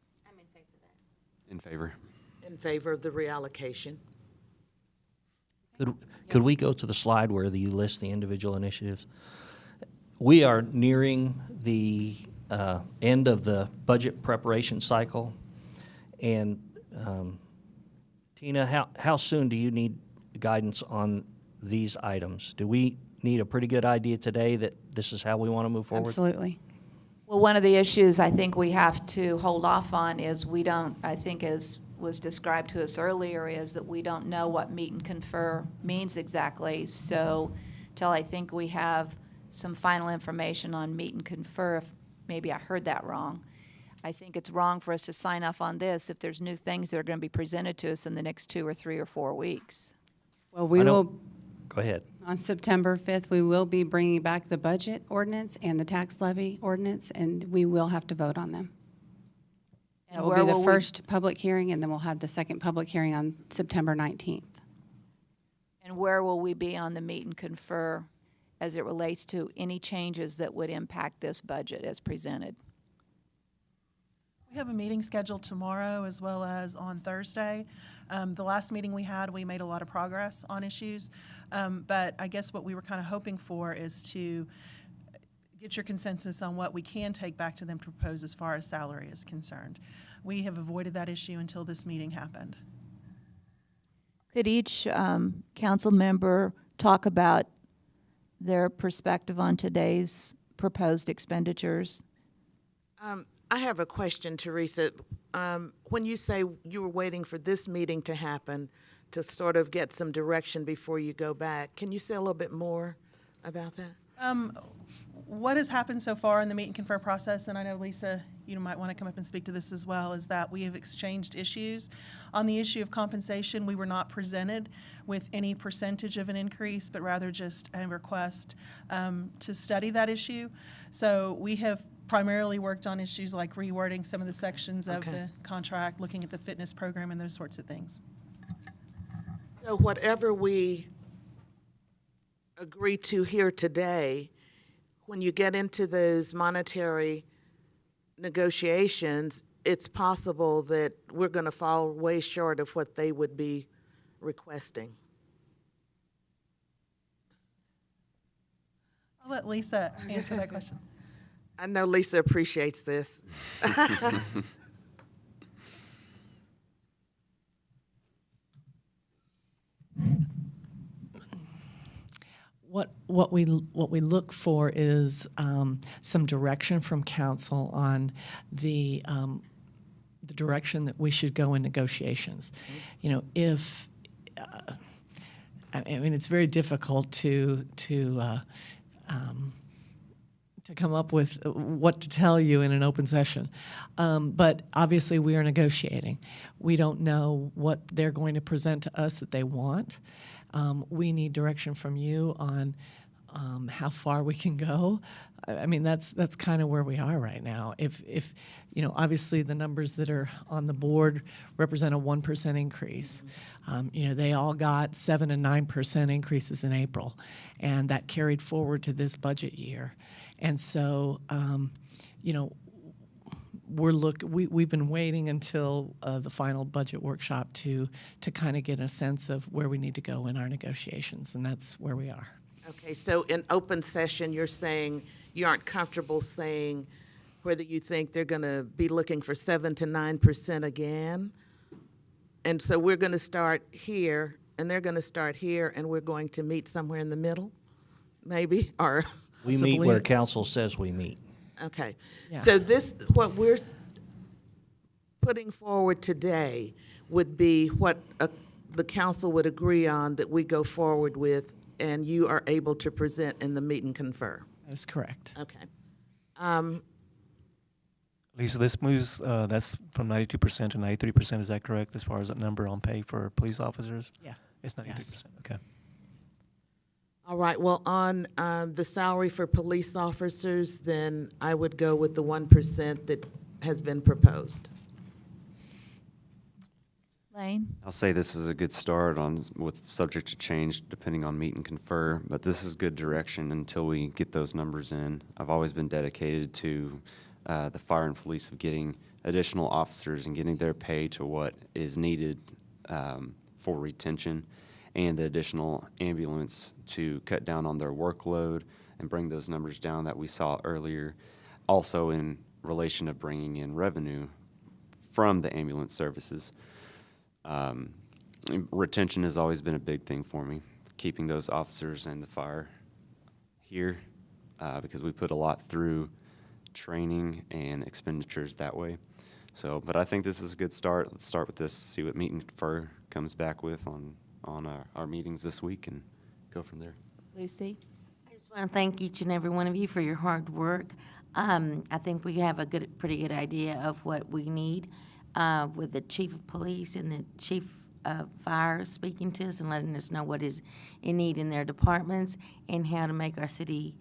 In favor. In favor of the reallocation. Could we go to the slide where you list the individual initiatives? We are nearing the end of the budget preparation cycle. And Tina, how soon do you need guidance on these items? Do we need a pretty good idea today that this is how we want to move forward? Absolutely. Well, one of the issues I think we have to hold off on is we don't, I think as was described to us earlier, is that we don't know what meet and confer means exactly. So till I think we have some final information on meet and confer, if maybe I heard that wrong, I think it's wrong for us to sign off on this if there's new things that are going to be presented to us in the next 2 or 3 or 4 weeks. Well, we will, Go ahead. on September 5th, we will be bringing back the budget ordinance and the tax levy ordinance, and we will have to vote on them. And It will where be the will we- first public hearing, and then we'll have the second public hearing on September 19th. And where will we be on the meet and confer as it relates to any changes that would impact this budget as presented? We have a meeting scheduled tomorrow as well as on Thursday. The last meeting we had, we made a lot of progress on issues, but I guess what we were kind of hoping for is to get your consensus on what we can take back to them to propose as far as salary is concerned. We have avoided that issue until this meeting happened. Could each council member talk about their perspective on today's proposed expenditures? I have a question, Teresa. When you say you were waiting for this meeting to happen to sort of get some direction before you go back, can you say a little bit more about that? What has happened so far in the meet and confer process, and I know, Lisa, you might want to come up and speak to this as well, is that we have exchanged issues. On the issue of compensation, we were not presented with any percentage of an increase, but rather just a request to study that issue. So we have primarily worked on issues like rewording some of the sections of the contract, looking at the fitness program and those sorts of things. So whatever we agree to here today, when you get into those monetary negotiations, it's possible that we're going to fall way short of what they would be requesting. I'll let Lisa answer that question. I know Lisa appreciates this. What we look for is some direction from council on the direction that we should go in negotiations. You know, if I mean, it's very difficult to come up with what to tell you in an open session. But obviously we are negotiating. We don't know what they're going to present to us that they want. We need direction from you on how far we can go. I mean, that's kind of where we are right now. If you know, obviously the numbers that are on the board represent a 1% increase. You know, they all got 7 and 9% increases in April, and that carried forward to this budget year. And so, you know, we've been waiting until the final budget workshop to kind of get a sense of where we need to go in our negotiations, and that's where we are. Okay, so in open session, you're saying you aren't comfortable saying whether you think they're going to be looking for 7 to 9% again? And so we're going to start here, and they're going to start here, and we're going to meet somewhere in the middle, maybe, or, We meet where council says we meet. okay. Yeah. So this, what we're putting forward today would be what the council would agree on that we go forward with, and you are able to present in the meet and confer. That's correct. Okay. Lisa, this moves, that's from 92% to 93%, is that correct, as far as that number on pay for police officers? Yes. It's 93%, okay. All right, well, on the salary for police officers, then I would go with the 1% that has been proposed. Lane? I'll say this is a good start with subject to change depending on meet and confer, but this is good direction until we get those numbers in. I've always been dedicated to the fire and police of getting additional officers and getting their pay to what is needed for retention, and the additional ambulance to cut down on their workload and bring those numbers down that we saw earlier. Also in relation to bringing in revenue from the ambulance services. Retention has always been a big thing for me, keeping those officers and the fire here because we put a lot through training and expenditures that way. So, but I think this is a good start. Let's start with this, see what meet and confer comes back with on our meetings this week, and go from there. Lucy? I just want to thank each and every one of you for your hard work. I think we have a pretty good idea of what we need with the chief of police and the chief of fire speaking to us and letting us know what is in need in their departments and how to make our city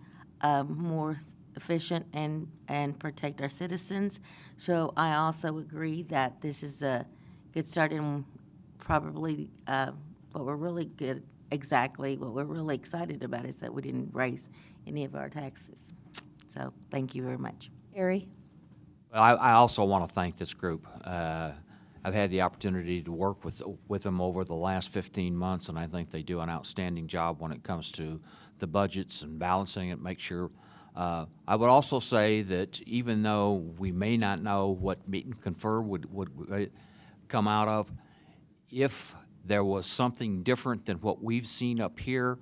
more efficient and protect our citizens. So I also agree that this is a good start, and probably what we're really excited about is that we didn't raise any of our taxes. So thank you very much. Harry? Well, I also want to thank this group. I've had the opportunity to work with them over the last 15 months, and I think they do an outstanding job when it comes to the budgets and balancing it, make sure. I would also say that even though we may not know what meet and confer would come out of, if there was something different than what we've seen up here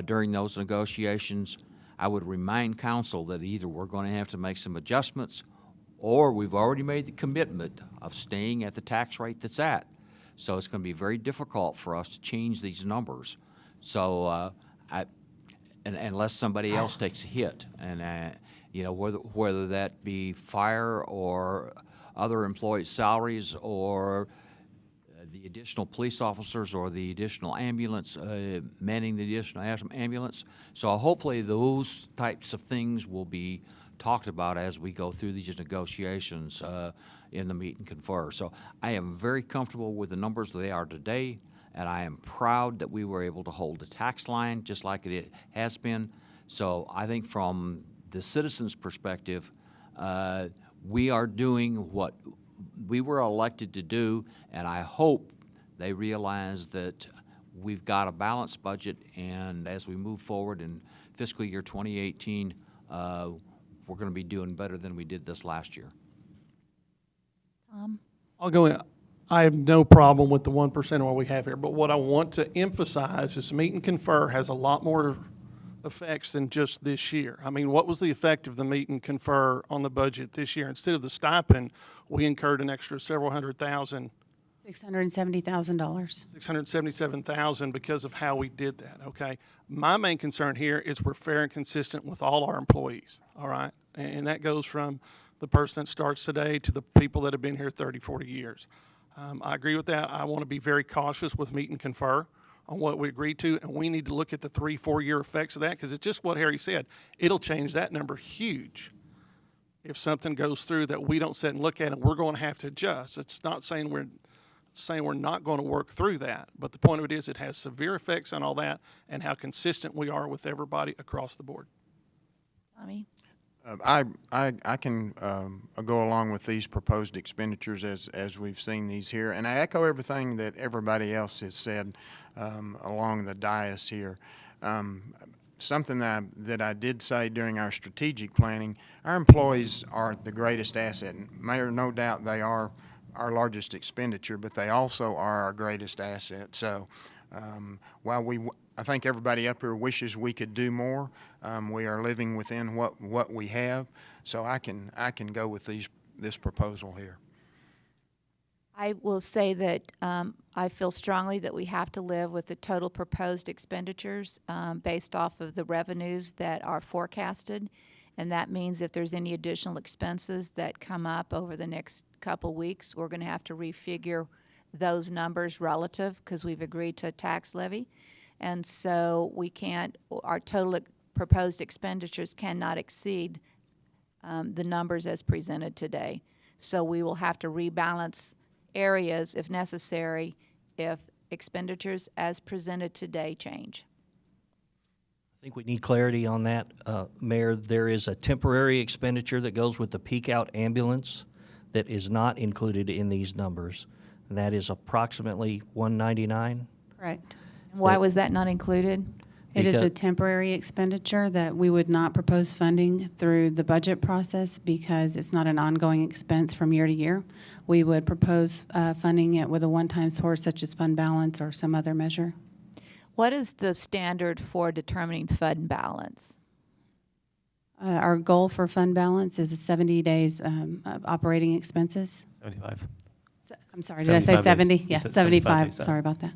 during those negotiations, I would remind council that either we're going to have to make some adjustments, or we've already made the commitment of staying at the tax rate that's at. So it's going to be very difficult for us to change these numbers. So unless somebody else takes a hit, and you know, whether that be fire or other employees' salaries or the additional police officers or the additional ambulance, manning the additional ambulance. So hopefully those types of things will be talked about as we go through these negotiations in the meet and confer. So I am very comfortable with the numbers they are today, and I am proud that we were able to hold the tax line just like it has been. So I think from the citizens' perspective, we are doing what we were elected to do, and I hope they realize that we've got a balanced budget, and as we move forward in fiscal year 2018, we're going to be doing better than we did this last year. Tom? I'll go in. I have no problem with the 1% of what we have here, but what I want to emphasize is meet and confer has a lot more effects than just this year. I mean, what was the effect of the meet and confer on the budget this year? Instead of the stipend, we incurred an extra several hundred thousand. $670,000. $677,000 because of how we did that, okay? My main concern here is we're fair and consistent with all our employees, all right? And that goes from the person that starts today to the people that have been here 30, 40 years. I agree with that. I want to be very cautious with meet and confer on what we agreed to, and we need to look at the 3-4 year effects of that, because it's just what Harry said. It'll change that number huge if something goes through that we don't sit and look at, and we're going to have to adjust. It's not saying we're not going to work through that, but the point of it is it has severe effects on all that and how consistent we are with everybody across the board. Tommy? I can go along with these proposed expenditures as we've seen these here, and I echo everything that everybody else has said along the dais here. Something that I did say during our strategic planning, our employees are the greatest asset. No doubt they are our largest expenditure, but they also are our greatest asset. So while I think everybody up here wishes we could do more, we are living within what we have. So I can go with this proposal here. I will say that I feel strongly that we have to live with the total proposed expenditures based off of the revenues that are forecasted. And that means if there's any additional expenses that come up over the next couple weeks, we're going to have to refigure those numbers relative because we've agreed to a tax levy. And so our total proposed expenditures cannot exceed the numbers as presented today. So we will have to rebalance areas if necessary if expenditures as presented today change. I think we need clarity on that. Mayor, there is a temporary expenditure that goes with the peak out ambulance that is not included in these numbers. And that is approximately $199. Correct. Why was that not included? It is a temporary expenditure that we would not propose funding through the budget process because it's not an ongoing expense from year to year. We would propose funding it with a one-time source such as fund balance or some other measure. What is the standard for determining fund balance? Our goal for fund balance is 70 days of operating expenses. 75. I'm sorry, did I say 70? You Yes, said 75. days. Sorry about that.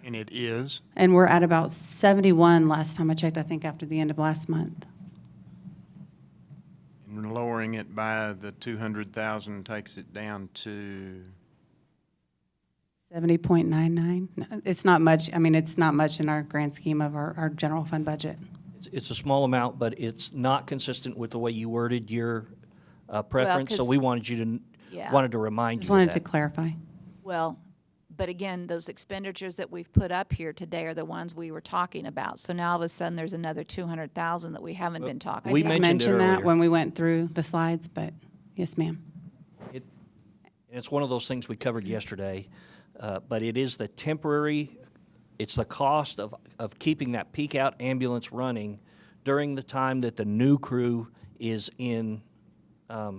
And it is? And we're at about 71 last time I checked, I think after the end of last month. And lowering it by the 200,000 takes it down to? 70.99. It's not much. I mean, it's not much in our grand scheme of our general fund budget. It's a small amount, but it's not consistent with the way you worded your preference. So we wanted you to wanted to remind Just you of wanted that. to clarify. Well, but again, those expenditures that we've put up here today are the ones we were talking about. So now all of a sudden there's another 200,000 that we haven't been talking We about. I mentioned it mentioned that earlier. when we went through the slides, but yes, ma'am. And it's one of those things we covered yesterday, but it is the temporary, it's the cost of keeping that peak out ambulance running during the time that the new crew is in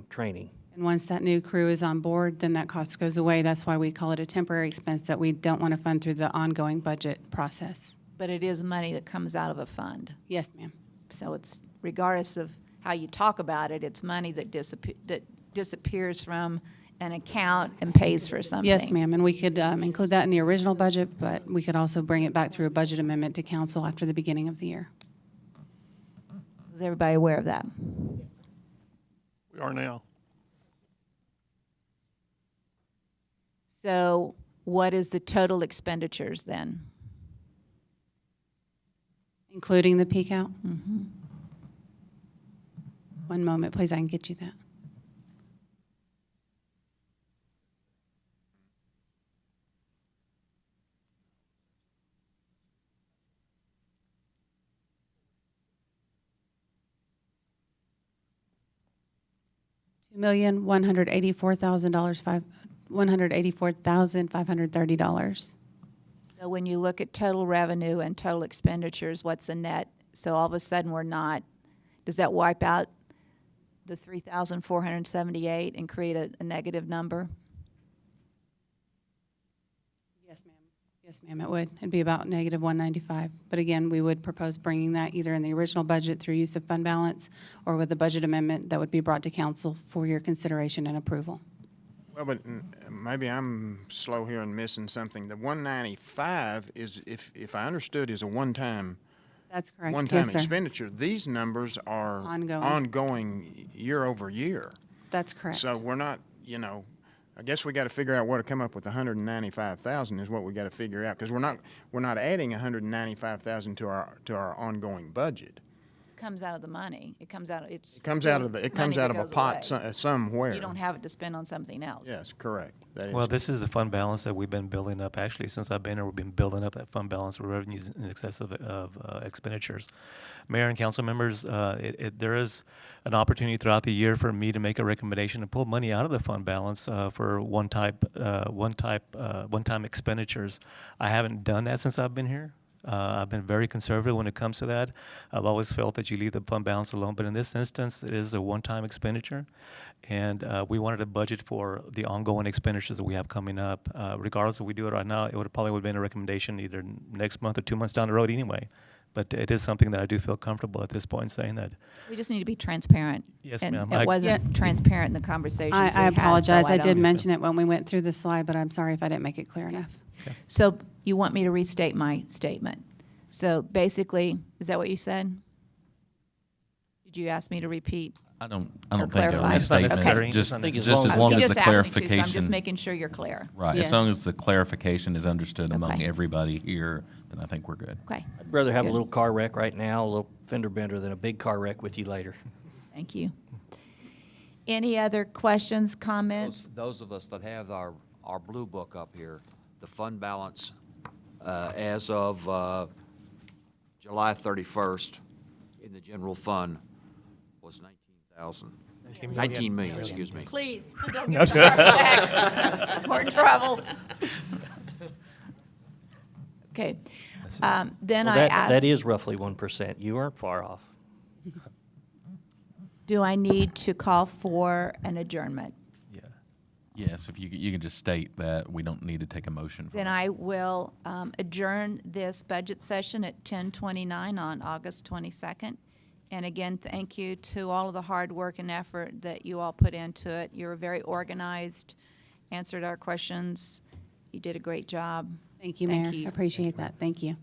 training. And once that new crew is on board, then that cost goes away. That's why we call it a temporary expense that we don't want to fund through the ongoing budget process. But it is money that comes out of a fund. Yes, ma'am. So it's, regardless of how you talk about it, it's money that disappears from an account and pays for something. Yes, ma'am, and we could include that in the original budget, but we could also bring it back through a budget amendment to council after the beginning of the year. Is everybody aware of that? We are now. So what is the total expenditures then? Including the peak out? Mm-hmm. One moment, please, I can get you that. $2,184,530. So when you look at total revenue and total expenditures, what's the net? So all of a sudden we're not, does that wipe out the 3,478 and create a negative number? Yes, ma'am. Yes, ma'am, it would. It'd be about negative 195. But again, we would propose bringing that either in the original budget through use of fund balance or with a budget amendment that would be brought to council for your consideration and approval. Well, but maybe I'm slow here and missing something. The 195 is, if I understood, is a one-time. That's correct. One-time Yes, sir. expenditure. These numbers are ongoing year over year. That's correct. So we're not, I guess we got to figure out where to come up with 195,000 is what we got to figure out, because we're not adding 195,000 to our ongoing budget. Comes out of the money. It comes out of It comes out of a pot somewhere. You don't have it to spend on something else. Yes, correct. That is Well, this is the fund balance that we've been building up. Actually, since I've been here, we've been building up that fund balance for revenues in excess of expenditures. Mayor and council members, there is an opportunity throughout the year for me to make a recommendation to pull money out of the fund balance for one-time expenditures. I haven't done that since I've been here. I've been very conservative when it comes to that. I've always felt that you leave the fund balance alone, but in this instance, it is a one-time expenditure, and we wanted to budget for the ongoing expenditures that we have coming up. Regardless if we do it right now, it would probably have been a recommendation either next month or 2 months down the road anyway. But it is something that I do feel comfortable at this point saying that. We just need to be transparent. Yes, and ma'am. It wasn't transparent in the conversations we I had, apologize. so I don't- did mention it when we went through the slide, but I'm sorry if I didn't make it clear enough. So you want me to restate my statement? So basically, is that what you said? Did you ask me to repeat? I don't Or think a clarify. It's not restatement, necessary. just, I think just as as long long You as just the asked me to, so clarification. I'm just making sure you're clear. Right, as long Yes. as the clarification is understood among Okay. everybody here, then I think we're good. Okay, I'd rather have a Good. little car wreck right now, a little fender bender, than a big car wreck with you later. thank you. Any other questions, comments? Those of us that have our blue book up here, the fund balance as of July 31st in the general fund was 19,000. 19 million, excuse me. Please, don't get charged back. We're in trouble. Okay, then Well, I that asked, is roughly 1%. You aren't far off. do I need to call for an adjournment? Yeah. Yes, if you can just state that we don't need to take a motion. for Then it. I will adjourn this budget session at 10:29 on August 22nd. And again, thank you to all of the hard work and effort that you all put into it. You were very organized, answered our questions. You did a great job. Thank you, Thank Mayor. you. I appreciate that. Thank you.